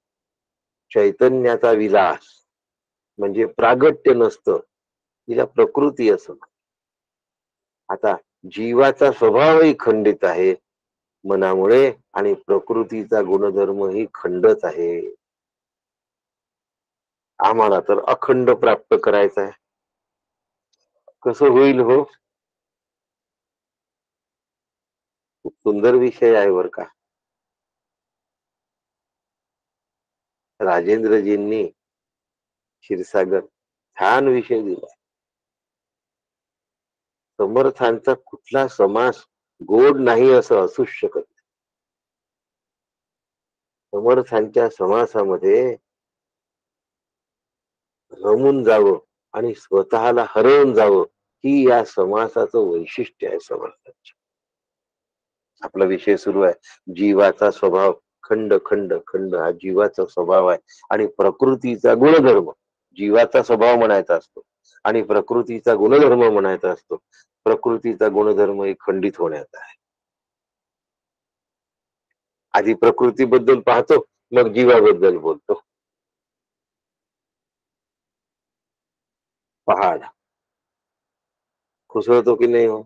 Speaker 3: चैतन्याचा विलास म्हणजे प्रागट्य नसतं, तिला प्रकृती असं म्हणतात. आता जीवाचा स्वभावही खंडित आहे मनामुळे, आणि प्रकृतीचा गुणधर्म ही खंडच आहे. आम्हाला तर अखंड प्राप्त करायचा आहे. कसं होईल हो? खूप सुंदर विषय आहे बर का. राजेंद्रजींनी क्षीरसागर छान विषय दिला. समर्थांचा कुठला समास गोड नाही असं असूच शकत नाही. समर्थांच्या समासामध्ये रमून जावं आणि स्वतःला हरवून जावं, ही या समासाचं वैशिष्ट्य आहे समर्थांचे. आपला विषय सुरू आहे, जीवाचा स्वभाव खंड खंड खंड हा जीवाचा स्वभाव आहे. आणि प्रकृतीचा गुणधर्म, जीवाचा स्वभाव म्हणायचा असतो आणि प्रकृतीचा गुणधर्म म्हणायचा असतो. प्रकृतीचा गुणधर्म ही खंडित होण्याचा आहे. आधी प्रकृतीबद्दल पाहतो, मग जीवाबद्दल बोलतो. पहाड खुसळतो की नाही हो?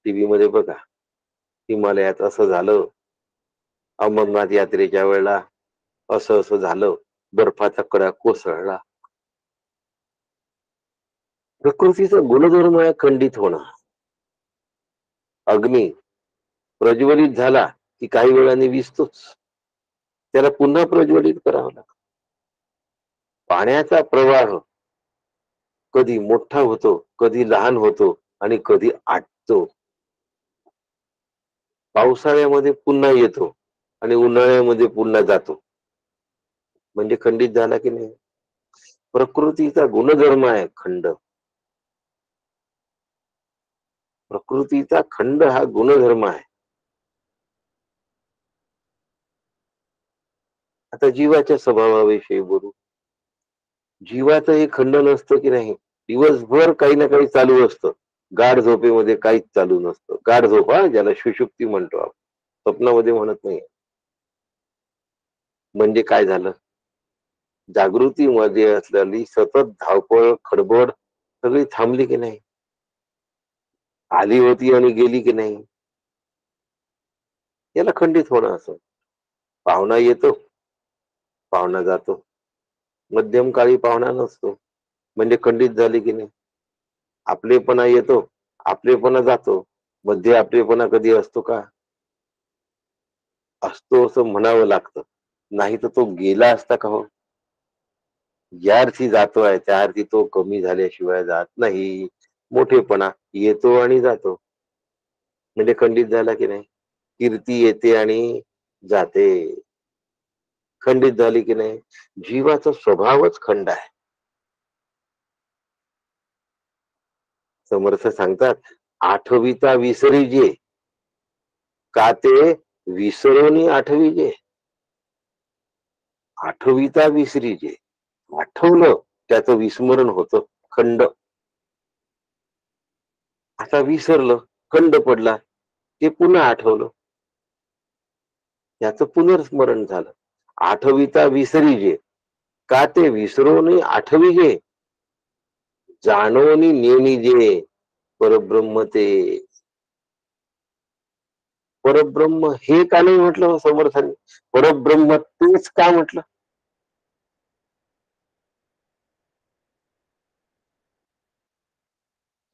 Speaker 3: टीव्ही मध्ये बघा, हिमालयात असं झालं, अमरनाथ यात्रेच्या वेळेला असं असं झालं, बर्फाचा कडा कोसळला. प्रकृतीचा गुणधर्म आहे खंडित होणं. अग्नी प्रज्वलित झाला की काही वेळाने विझतोच. त्याला पुन्हा प्रज्वलित करावं लागतं. पाण्याचा प्रवाह कधी मोठा होतो, कधी लहान होतो आणि कधी आटतो. पावसाळ्यामध्ये पुन्हा येतो आणि उन्हाळ्यामध्ये पुन्हा जातो. म्हणजे खंडित झाला की नाही. प्रकृतीचा गुणधर्म आहे खंड. प्रकृतीचा खंड हा गुणधर्म आहे. आता जीवाच्या स्वभावाविषयी बोलू. जीवाचं हे खंड नसतं की नाही. दिवसभर काही ना काही चालू असतं. गाढ झोपेमध्ये काहीच चालू नसतं. गाढ झोपा ज्याला सुषुप्ती म्हणतो आपण, स्वप्नामध्ये म्हणत नाही. म्हणजे काय झालं, जागृतीमध्ये असलेली सतत धावपळ खडबड सगळी थांबली की नाही. आली होती आणि गेली की नाही. याला खंडित होणं असं. पाहुणा येतो, पाहुणा जातो. मध्यम काळी पाहुणा नसतो, म्हणजे खंडित झाली की नाही. आपलेपणा येतो, आपलेपणा जातो. मध्ये आपलेपणा कधी असतो का. असतो असं म्हणावं लागतं, नाही तर तो गेला असता का हो. ज्या अर्थी जातोय त्या अर्थी तो कमी झाल्याशिवाय जात नाही. मोठेपणा येतो आणि जातो, म्हणजे खंडित झाला की नाही. कीर्ती येते आणि जाते, खंडित झाली की नाही. जीवाचा स्वभावच खंड आहे. समर्थ सांगतात, आठविता विसरी जे, का ते विसरोनी आठविजे. आठविता विसरी जे, आठवलं त्याचं विस्मरण होतं, खंड. आता विसरलं, खंड पडला, ते पुन्हा आठवलं, त्याचं पुनर्स्मरण झालं. आठविता विसरी जे, का ते विसरोनी आठविजे. जाणोनी नेणी जे, परब्रह्म ते. परब्रह्म हे का नाही म्हटलं हो समर्थांनी. परब्रह्म तेच का म्हटलं.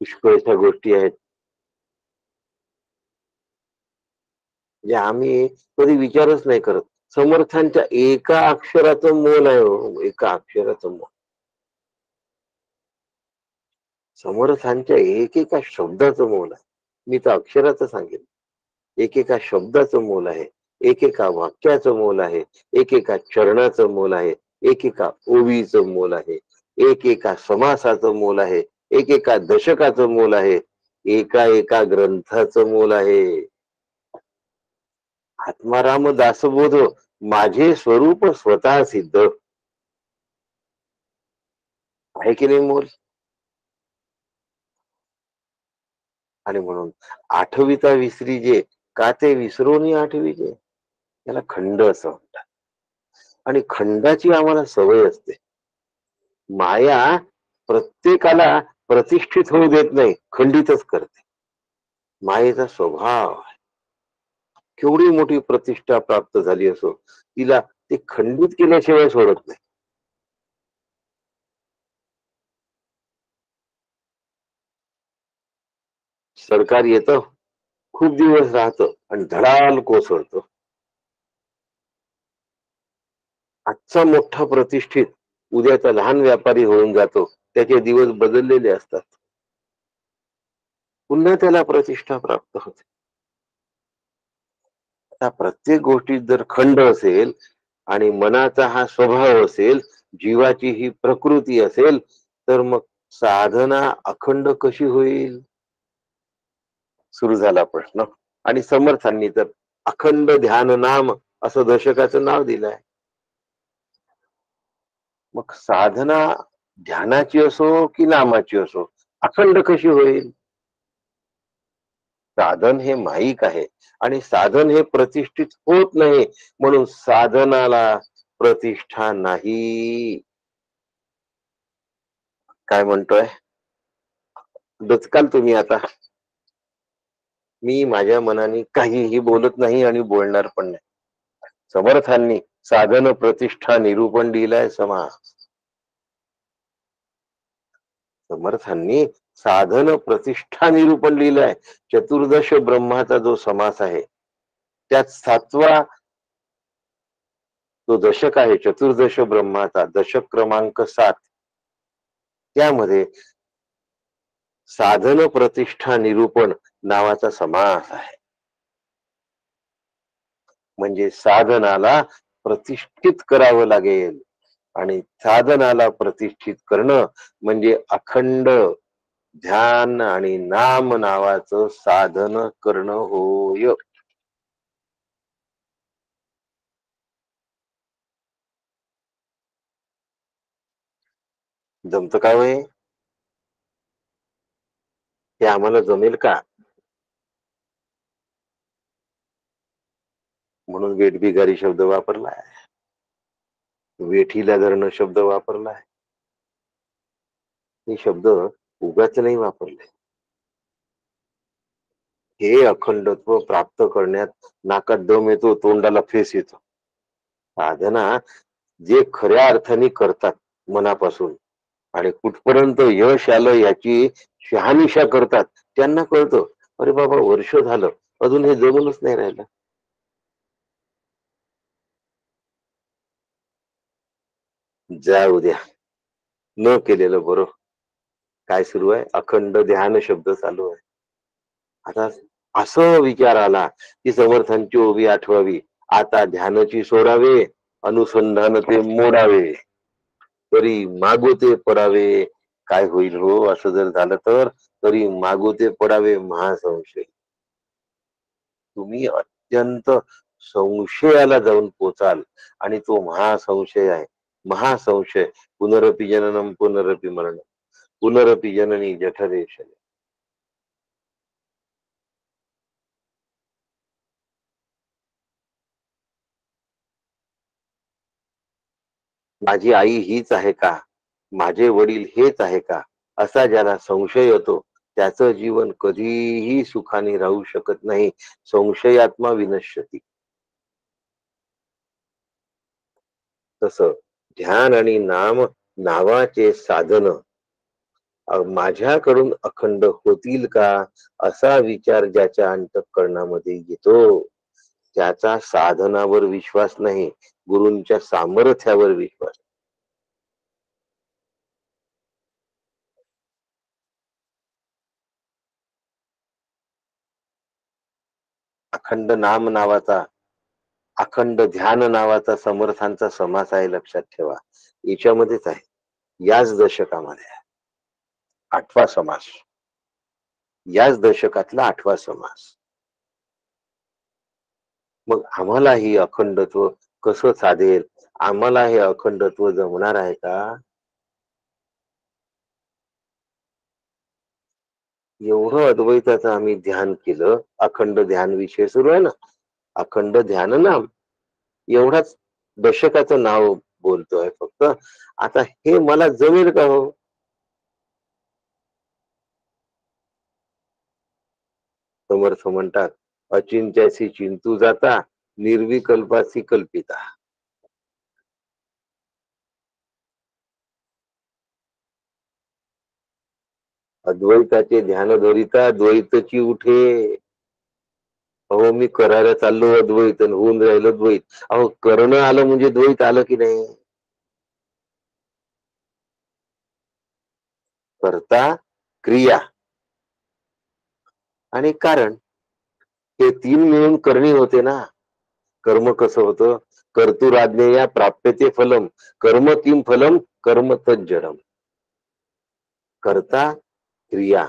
Speaker 3: पुष्कळशा गोष्टी आहेत जे आम्ही कधी विचारच नाही करत. समर्थांच्या एका अक्षराचं मोल आहे हो, एका अक्षराचं मोल. समर्थांच्या एकेका शब्दाचं मोल आहे. मी तर अक्षराचं सांगेन. एकेका शब्दाचं मोल आहे, एकेका वाक्याचं मोल आहे, एकेका चरणाचं मोल आहे, एकेका ओवीचं मोल आहे, एकेका समासाचं मोल आहे, एकेका दशकाचं मोल आहे, एका एका ग्रंथाचं मोल आहे. आत्माराम दासबोध माझे स्वरूप स्वतः सिद्ध आहे की नाही मोल. आणि म्हणून आठविता विसरी जे, का ते विसरून आठविजे. त्याला खंड असं म्हणतात. आणि खंडाची आम्हाला सवय असते. माया प्रत्येकाला प्रतिष्ठित होऊ देत नाही, खंडितच करते. मायेचा स्वभाव आहे. केवढी मोठी प्रतिष्ठा प्राप्त झाली असो, तिला ते खंडित केल्याशिवाय सोडत नाही. सरकार येतं, खूप दिवस राहतं आणि धडाल कोसळतं. आजचा मोठा प्रतिष्ठित उद्याचा लहान व्यापारी होऊन जातो. त्याचे दिवस बदललेले असतात, पुन्हा त्याला प्रतिष्ठा प्राप्त होते. आता प्रत्येक गोष्टीत जर खंड असेल आणि मनाचा हा स्वभाव असेल, जीवाची ही प्रकृती असेल, तर मग साधना अखंड कशी होईल. सुरू झाला प्रश्न. आणि समर्थांनी तर अखंड ध्यान नाम असं दशकाचं नाव दिलंय. मग साधना ध्यानाची असो की नामाची असो, अखंड कशी होईल. साधन हे माईक आहे आणि साधन हे प्रतिष्ठित होत नाही, म्हणून साधनाला प्रतिष्ठा नाही. काय म्हणतोय, डचकाल तुम्ही आता. मी माझ्या मनाने काहीही बोलत नाही आणि बोलणार पण नाही. समर्थांनी साधन प्रतिष्ठा निरूपण दिलाय समास. समर्थांनी साधन प्रतिष्ठा निरूपण लिहिलंय. चतुर्दश ब्रह्माचा जो समास आहे त्यात 7वा तो दशक आहे चतुर्दश ब्रह्माचा, दशक क्रमांक 7. त्यामध्ये साधन प्रतिष्ठा निरूपण नावाचा समास आहे. म्हणजे साधनाला प्रतिष्ठित करावं लागेल, आणि साधनाला प्रतिष्ठित करणं म्हणजे अखंड ध्यान आणि नाम नावाचं साधन करणं होय. जमतं का होय? हे आम्हाला जमेल का? म्हणून वेठबिगारी शब्द वापरलाय, वेठीला धरणं शब्द वापरलाय. हे शब्द उगाच नाही वापरले. हे अखंडत्व प्राप्त करण्यात नाकात दम येतो, तोंडाला फेस येतो. साधना जे खऱ्या अर्थाने करतात मनापासून आणि कुठपर्यंत यश आलं याची शहानिशा करतात, त्यांना कळतं, अरे बाबा वर्ष झालं अजून हे जमूनच नाही राहिलं. जाऊ द्या, न केलेलं बरं. काय सुरू आहे? अखंड ध्यान शब्द चालू आहे. आता असं विचार आला की समर्थांची ओवी आठवावी, आता ध्यानाची सोडावे, अनुसंधान ते मोडावे, तरी मागो ते पडावे. काय होईल हो असं जर झालं तर? तरी मागो ते पडावे महासंशय. तुम्ही अत्यंत संशयाला जाऊन पोचाल, आणि तो महासंशय आहे. महासंशय, पुनरपि जननम पुनरपि मरणम पुनरपि जननी जठरे शयने. माझी आई हीच आहे का? माझे वडील हेच आहे का? असा ज्याला संशय येतो त्याचं जीवन कधीही सुखाने राहू शकत नाही. संशयात्मा विनश्यती. तसं ध्यान आणि नाम नावाचे साधन माझ्याकडून अखंड होतील का, असा विचार ज्याच्या अंतःकरणामध्ये येतो त्याचा साधनावर विश्वास नाही, गुरूंच्या सामर्थ्यावर विश्वास. अखंड नाम नावाचा, अखंड ध्यान नावाचा समर्थांचा समास आहे, लक्षात ठेवा. याच्यामध्येच आहे, याच दशकामध्ये 8वा समास, याच दशकातला 8वा समास. मग आम्हाला ही अखंडत्व कसं साधेल? आम्हाला हे अखंडत्व जमणार आहे का? एवढं अद्वैताचं आम्ही ध्यान केलं, अखंड ध्यान विषय सुरू आहे ना, अखंड ध्यान नाम, एवढाच दशकाचं नाव बोलतोय फक्त. आता हे मला जमेल का हो? समर्थ म्हणतात, अचिंत्यासी चिंतू जाता, निर्विकल्पासी कल्पिता. अद्वैताचे ध्यान धरिता द्वैतची उठे. अहो मी करायला चाललो अद्वैत, होऊन राहिलं द्वैत. अहो करणं आलं म्हणजे द्वैत आलं की नाही? करता, क्रिया आणि कारण, हे 3 मिळून करणी होते ना. कर्म कसं होतं? कर्तुराज्ञया प्राप्यते फलम, कर्म किम फलम, कर्म तज्जडम. करता, क्रिया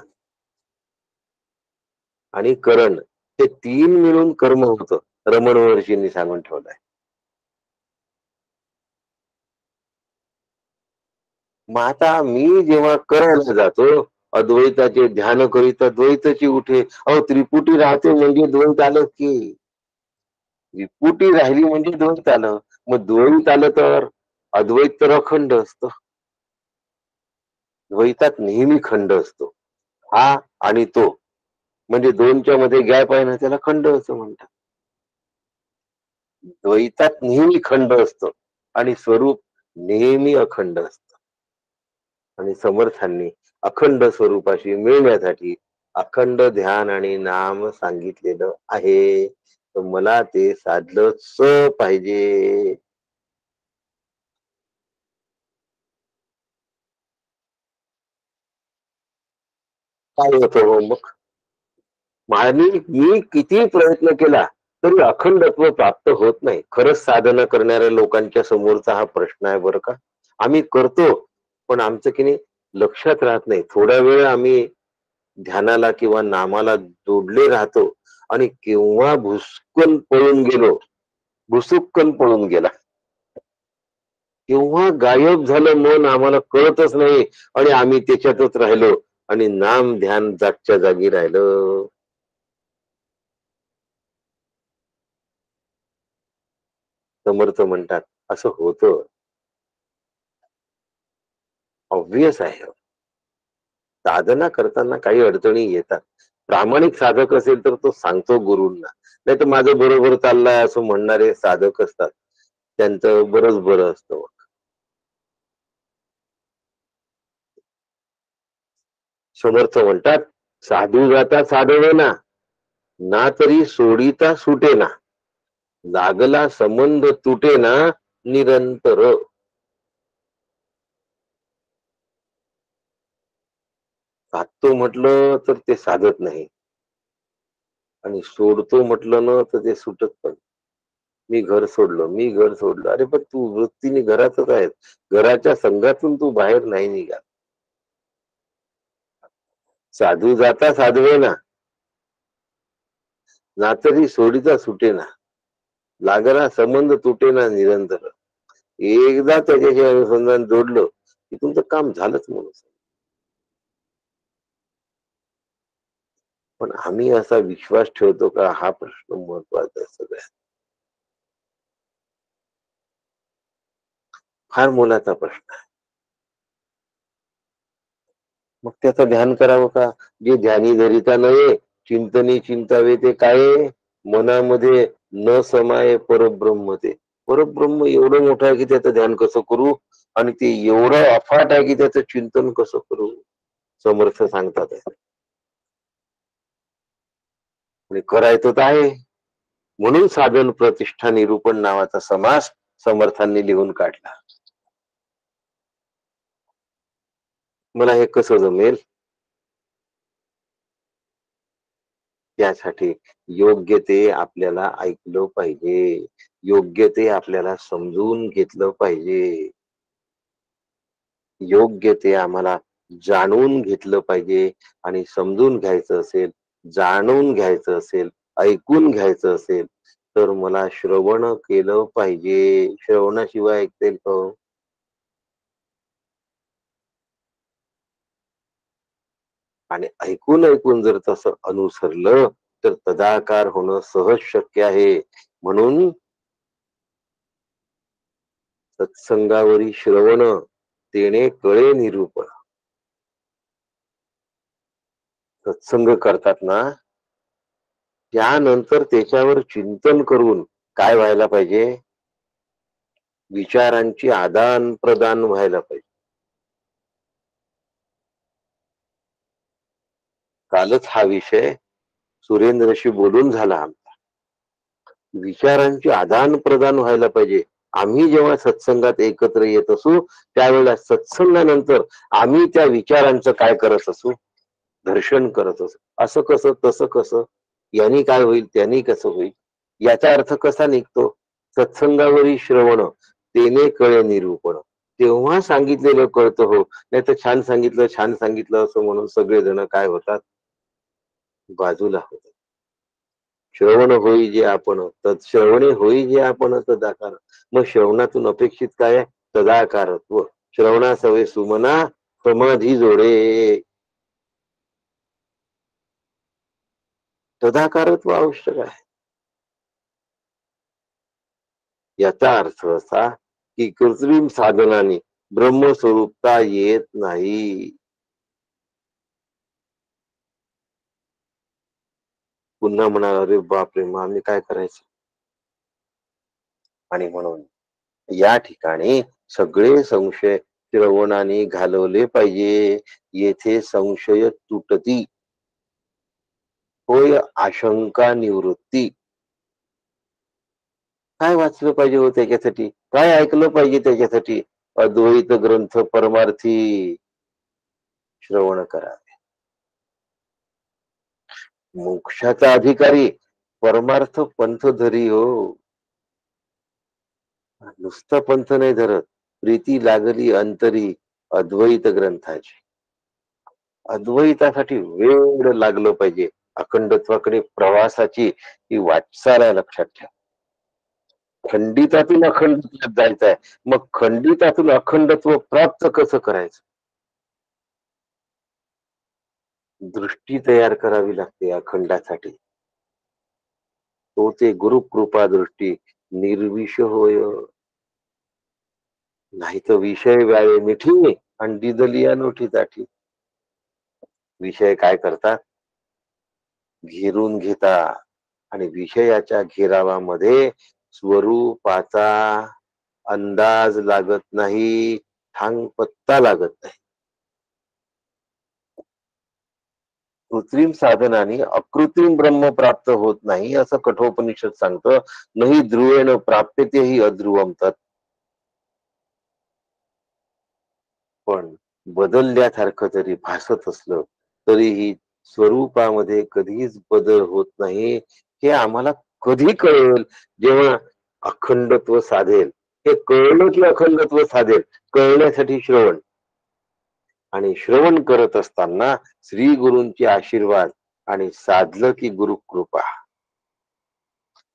Speaker 3: आणि करण, हे 3 मिळून कर्म होतं. रमण महर्षींनी सांगून ठेवलंय. मग आता मी जेव्हा करायला जातो, अद्वैताचे ध्यान करीता द्वैताची उठे. अहो त्रिपुटी राहते म्हणजे द्वैत आलं की, त्रिपुटी राहिली म्हणजे द्वैत आलं. मग द्वैत आलं तर अद्वैत तर अखंड असतं. द्वैतात नेहमी खंड असतो. हा आणि तो, म्हणजे दोनच्या मध्ये गॅप आहे ना, त्याला खंड असं म्हणतात. द्वैतात नेहमी खंड असतो आणि स्वरूप नेहमी अखंड असतं. आणि समर्थांनी अखंड स्वरूपाशी मिळण्यासाठी अखंड ध्यान आणि नाम सांगितलेलं आहे. तर मला ते साधलंच पाहिजे. काय होतं हो मग? मी किती प्रयत्न केला तरी अखंडत्व प्राप्त होत नाही. खरंच साधना करणाऱ्या लोकांच्या समोरचा हा प्रश्न आहे बरं का. आम्ही करतो पण आमचं की नाही लक्षात राहत नाही. थोडा वेळ आम्ही ध्यानाला किंवा नामाला जोडले राहतो आणि केव्हा भुसकन पळून गेलो, भुसुक्कन पळून गेला, केव्हा गायब झालं मन आम्हाला कळतच नाही आणि आम्ही त्याच्यातच राहिलो आणि नाम ध्यान जागच्या जागी राहिलं. समर्थ म्हणतात असं होतं. ऑब्विस आहे. साधना करताना काही अडचणी येतात. प्रामाणिक साधक असेल तर तो सांगतो गुरूंना, नाही तर माझं बरोबर चाललंय असं म्हणणारे साधक असतात, त्यांचं बरंच बरं असतं. समर्थ म्हणतात साधू जाता साधवेना, ना तरी सोडिता सुटेना, लागला संबंध तुटेना निरंतर. साधतो म्हटलं तर ते साधत नाही आणि सोडतो म्हटलं ना तर ते सुटत पण. मी घर सोडलं. अरे पण तू वृत्तीने घरातच आहे, घराच्या संघातून तू बाहेर नाही निघा. साधू जाता साधवेना, ना तरी सोडीता सुटेना, लागला संबंध तुटेना निरंतर. एकदा त्याच्याशी अनुसंधान जोडलं की तुमचं काम झालंच म्हणून. पण आम्ही असा विश्वास ठेवतो का, हा प्रश्न महत्वाचा आहे सगळ्यात. फार मोलाचा प्रश्न आहे. मग त्याचं ध्यान करावं का? जे ध्यानी धरिता नये चिंतनी चिंतावे ते काय, मनामध्ये न समाये परब्रह्म ते. परब्रह्म एवढं मोठं आहे की त्याचं ध्यान कसं करू, आणि ते एवढं अफाट आहे की त्याचं चिंतन कसं करू. समर्थ सांगतात आणि करायचं तर आहे. म्हणून साधन प्रतिष्ठा निरूपण नावाचा समास समर्थांनी लिहून काढला. मला हे कसं जमेल? त्यासाठी योग्य ते आपल्याला ऐकलं पाहिजे, योग्य ते आपल्याला समजून घेतलं पाहिजे, योग्य ते आम्हाला जाणून घेतलं पाहिजे. आणि समजून घ्यायचं असेल, जाणून घ्यायचं असेल, ऐकून घ्यायचं असेल तर मला श्रवण केलं पाहिजे. श्रवणाशिवाय ऐकता का हो? आणि ऐकून ऐकून जर तसं अनुसरलं तर तदाकार होणं सहज शक्य आहे. म्हणून सत्संगावरी श्रवण तेने कळे निरूपण. सत्संग करतात ना त्यानंतर त्याच्यावर चिंतन करून काय व्हायला पाहिजे, विचारांची आदान प्रदान व्हायला पाहिजे. कालच हा विषय सुरेंद्रशी बोलून झाला आमचा. विचारांची आदान प्रदान व्हायला पाहिजे. आम्ही जेव्हा सत्संगात एकत्र येत असू त्यावेळेला सत्संगानंतर आम्ही त्या विचारांचं काय करत असू, दर्शन करत असू. असं कसं तसं कसं, यांनी काय होईल त्यांनी कसं होईल, याचा अर्थ कसा निघतो. सत्संगावरील श्रवण तेने कळे निरूपण. तेव्हा सांगितलेलं कळतं हो, नाही तर छान सांगितलं असं म्हणून सगळेजण काय होतात, बाजूला होतात. श्रवण होई जे आपण तत्श्रवणे होई जे आपण तदाकार. मग श्रवणातून अपेक्षित काय आहे, तदाकारत्व. श्रवणासवे सुमना समाधी जोडे. तदाकारत्व आवश्यक आहे. याचा अर्थ असा की कृत्रिम साधनाने ब्रह्मस्वरूपता येत नाही. पुन्हा म्हणाला अरे बापरे, मग आम्ही काय करायचं. आणि म्हणून या ठिकाणी सगळे संशय श्रवणाने घालवले पाहिजे. येथे संशय तुटती होय आशंका निवृत्ती. काय वाचलं पाहिजे हो त्याच्यासाठी, काय ऐकलं पाहिजे त्याच्यासाठी? अद्वैत ग्रंथ परमार्थी श्रवण करावे. मोक्षाचा अधिकारी परमार्थ पंथ धरी हो. नुसतं पंथ नाही धरत, प्रीती लागली अंतरी अद्वैत ग्रंथाची. अद्वैतासाठी वेळ लागलं पाहिजे. अखंडत्वाकडे प्रवासाची ही वाटचाल आहे, लक्षात ठेवा. खंडितातून अखंडत्वात जायचं आहे. मग खंडितातून अखंडत्व प्राप्त कसं करायचं? दृष्टी तयार करावी लागते अखंडासाठी. तो ते गुरुकृपा दृष्टी निर्विष होय. नाही तर विषय व्याळे मिठी आणि दिदली अनोठी दाठी. विषय काय करतात? घेरून घेतात आणि विषयाच्या घेरावामध्ये स्वरूपाचा अंदाज लागत नाही, ठांग पत्ता लागत नाही. कृत्रिम साधनाने अकृत्रिम ब्रह्म प्राप्त होत नाही असं कठोपनिषद सांगतं. नाही ध्रुवेण प्राप्यते ही अध्रुवम तत्. पण बदलल्यासारखं जरी भासत असलं तरीही स्वरूपामध्ये कधीच बदल होत नाही. हे आम्हाला कधी कळेल? जेव्हा अखंडत्व साधेल. हे कळलं की अखंडत्व साधेल, कळण्यासाठी श्रवण. आणि श्रवण करत असताना श्री गुरूंचे आशीर्वाद आणि साधलं की गुरु कृपा.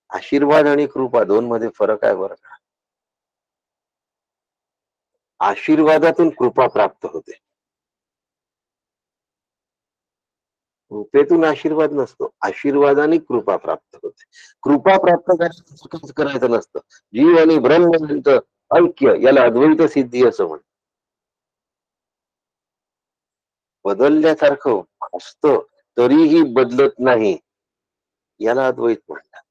Speaker 3: आशीर्वाद आणि कृपा दोन मध्ये फरक आहे बरं का. आशीर्वादातून कृपा प्राप्त होते, कृपेतून आशीर्वाद नसतो. आशीर्वादाने कृपा प्राप्त होते. कृपा प्राप्त करायचं नसतं. जीव आणि ब्रह्म ऐक्य, याला अद्वैत सिद्धी असं म्हणतात. बदलल्यासारखं असतं तरीही बदलत नाही, याला अद्वैत म्हणतात.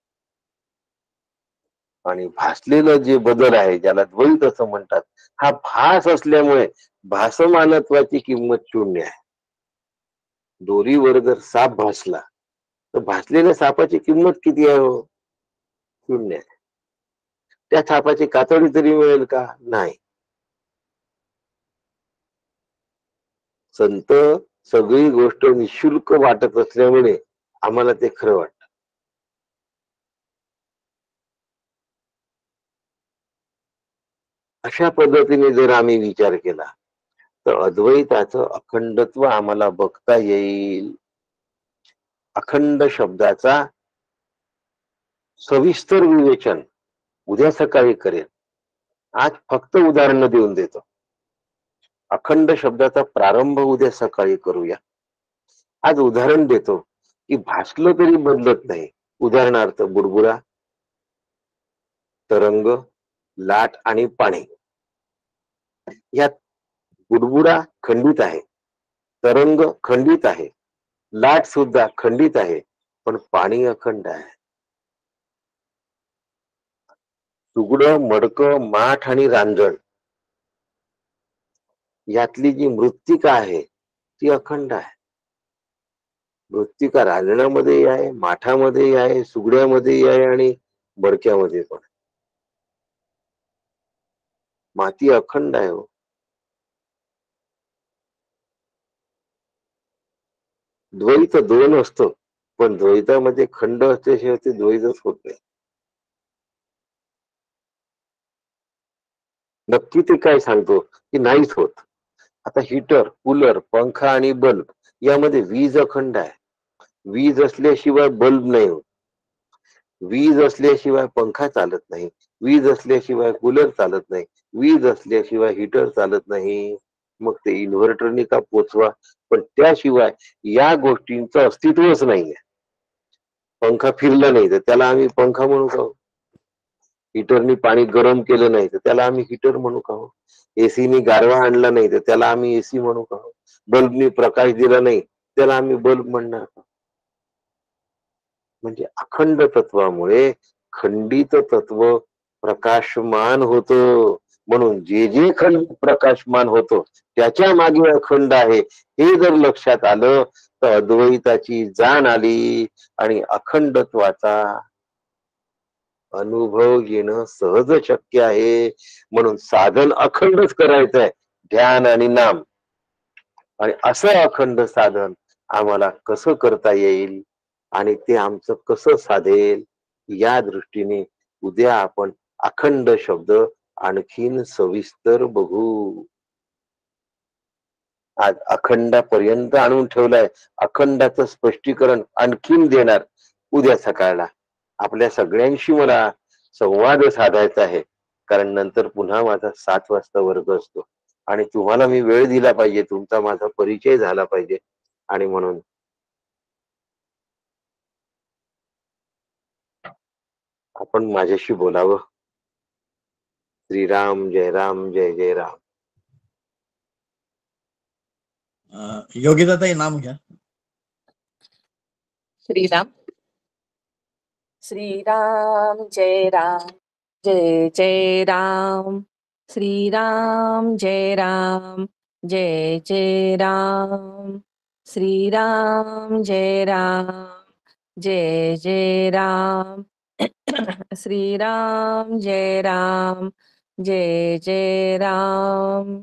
Speaker 3: आणि भासलेलं जे बदल आहे, ज्याला द्वैत असं म्हणतात, हा भास असल्यामुळे भासमानत्वाची किंमत शून्य आहे. दोरीवर जर साप भासला तर भासलेल्या सापाची किंमत किती आहे हो? शून्य आहे. त्या सापाची कातडी तरी मिळेल का? नाही. संत सगळी गोष्ट निशुल्क वाटत असल्यामुळे आम्हाला ते खरं वाटत. अशा पद्धतीने जर आम्ही विचार केला तर अद्वैताचं अखंडत्व आम्हाला बघता येईल. अखंड शब्दाचा सविस्तर विवेचन उद्या सकाळी करेल. आज फक्त उदाहरण देऊन देतो. अखंड शब्दाचा प्रारंभ उद्या सकाळी करूया. आज उदाहरण देतो की भासलं तरी बदलत नाही. उदाहरणार्थ बुडबुडा, तरंग, लाट आणि पाणी. यात बुडबुडा खंडित आहे, तरंग खंडित आहे, लाट सुद्धा खंडित आहे, पण पाणी अखंड आहे. सुगडं, मडकं, माठ आणि रांजण यातली जी मृत्तिका आहे ती अखंड आहे. मृत्तिका रांजणामध्ये आहे, माठामध्ये आहे, सुगड्यामध्ये आहे आणि मडक्यामध्ये पण. माती अखंड आहे हो. द्वैत दोन असतं, पण द्वैतामध्ये खंड असल्याशिवाय ते द्वैतच होत नाही. नक्की ते काय सांगतो की नाहीच होत. आता हीटर, कूलर, पंखा आणि बल्ब यामध्ये वीज अखंड आहे. वीज असल्याशिवाय बल्ब नाही होत. वीज असल्याशिवाय पंखा चालत नाही. वीज असल्याशिवाय कूलर चालत नाही. वीज असल्याशिवाय हीटर चालत नाही. मग ते इन्व्हर्टरने का पोचवा, पण त्याशिवाय या गोष्टींचं अस्तित्वच नाहीये. पंखा फिरला नाही तर त्याला आम्ही पंखा म्हणू का? हीटरनी पाणी गरम केलं नाही तर त्याला आम्ही हीटर म्हणू का? एसीनी गारवा आणला नाही तर त्याला आम्ही एसी म्हणू का? बल्बनी प्रकाश दिला नाही त्याला आम्ही बल्ब म्हणणार का? म्हणजे अखंड तत्वामुळे खंडित तत्व प्रकाशमान होतं. म्हणून जे जे खंड प्रकाशमान होतो त्याच्या मागे अखंड आहे, हे जर लक्षात आलं तर अद्वैताची जाण आली आणि अखंडत्वाचा अनुभव येणं सहज शक्य आहे. म्हणून साधन अखंडच करायचं आहे, ध्यान आणि नाम. आणि असं अखंड साधन आम्हाला कसं करता येईल आणि ते आमचं कसं साधेल, या दृष्टीने उद्या आपण अखंड शब्द आणखीन सविस्तर बघू. आज अखंडापर्यंत आणून ठेवलंय, अखंडाचं स्पष्टीकरण आणखीन देणार उद्या सकाळला. आपल्या सगळ्यांशी मला संवाद साधायचा आहे, कारण नंतर पुन्हा माझा 7 वाजता वर्ग असतो आणि तुम्हाला मी वेळ दिला पाहिजे, तुमचा माझा परिचय झाला पाहिजे. आणि म्हणून आपण माझ्याशी बोलावं. श्रीराम जय राम, जय जय राम.
Speaker 2: योगिताताई नाम घ्या.
Speaker 4: श्रीराम. श्रीराम जय राम, जय जय राम. श्रीराम जय राम, जय जय राम. श्रीराम जय राम, जय जय राम. श्रीराम जय राम, जय जय राम.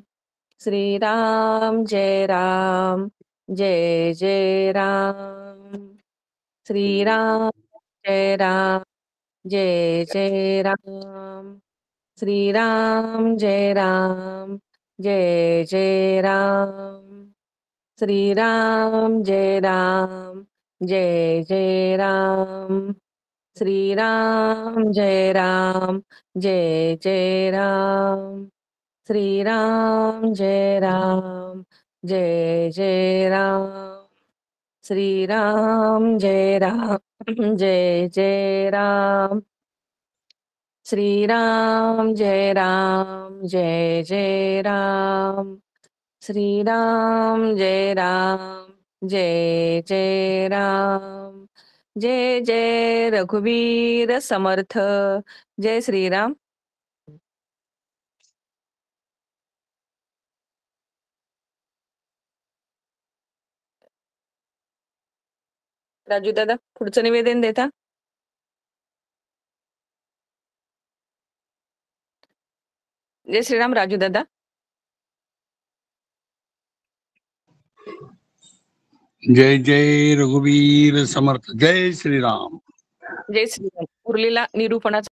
Speaker 4: श्रीराम जय राम, जय जय राम. श्रीराम जय राम, जय जय राम. श्रीराम जय राम, जय जय राम. श्रीराम जय राम, जय जय राम. श्रीराम जय राम, जय जय राम. श्रीराम जय राम, जय जय राम. श्रीराम जय राम, जय जय राम. श्रीराम जय राम, जय जय राम. श्रीराम जय राम, जय जय राम. जय जय रघुवीर समर्थ. जय श्रीराम. राजू दादा पुढचं निवेदन देता. जय श्रीराम राजू दादा.
Speaker 5: जय जय रघुवीर समर्थ. जय श्रीराम.
Speaker 4: जय श्रीराम. उरलेला निरूपणाचा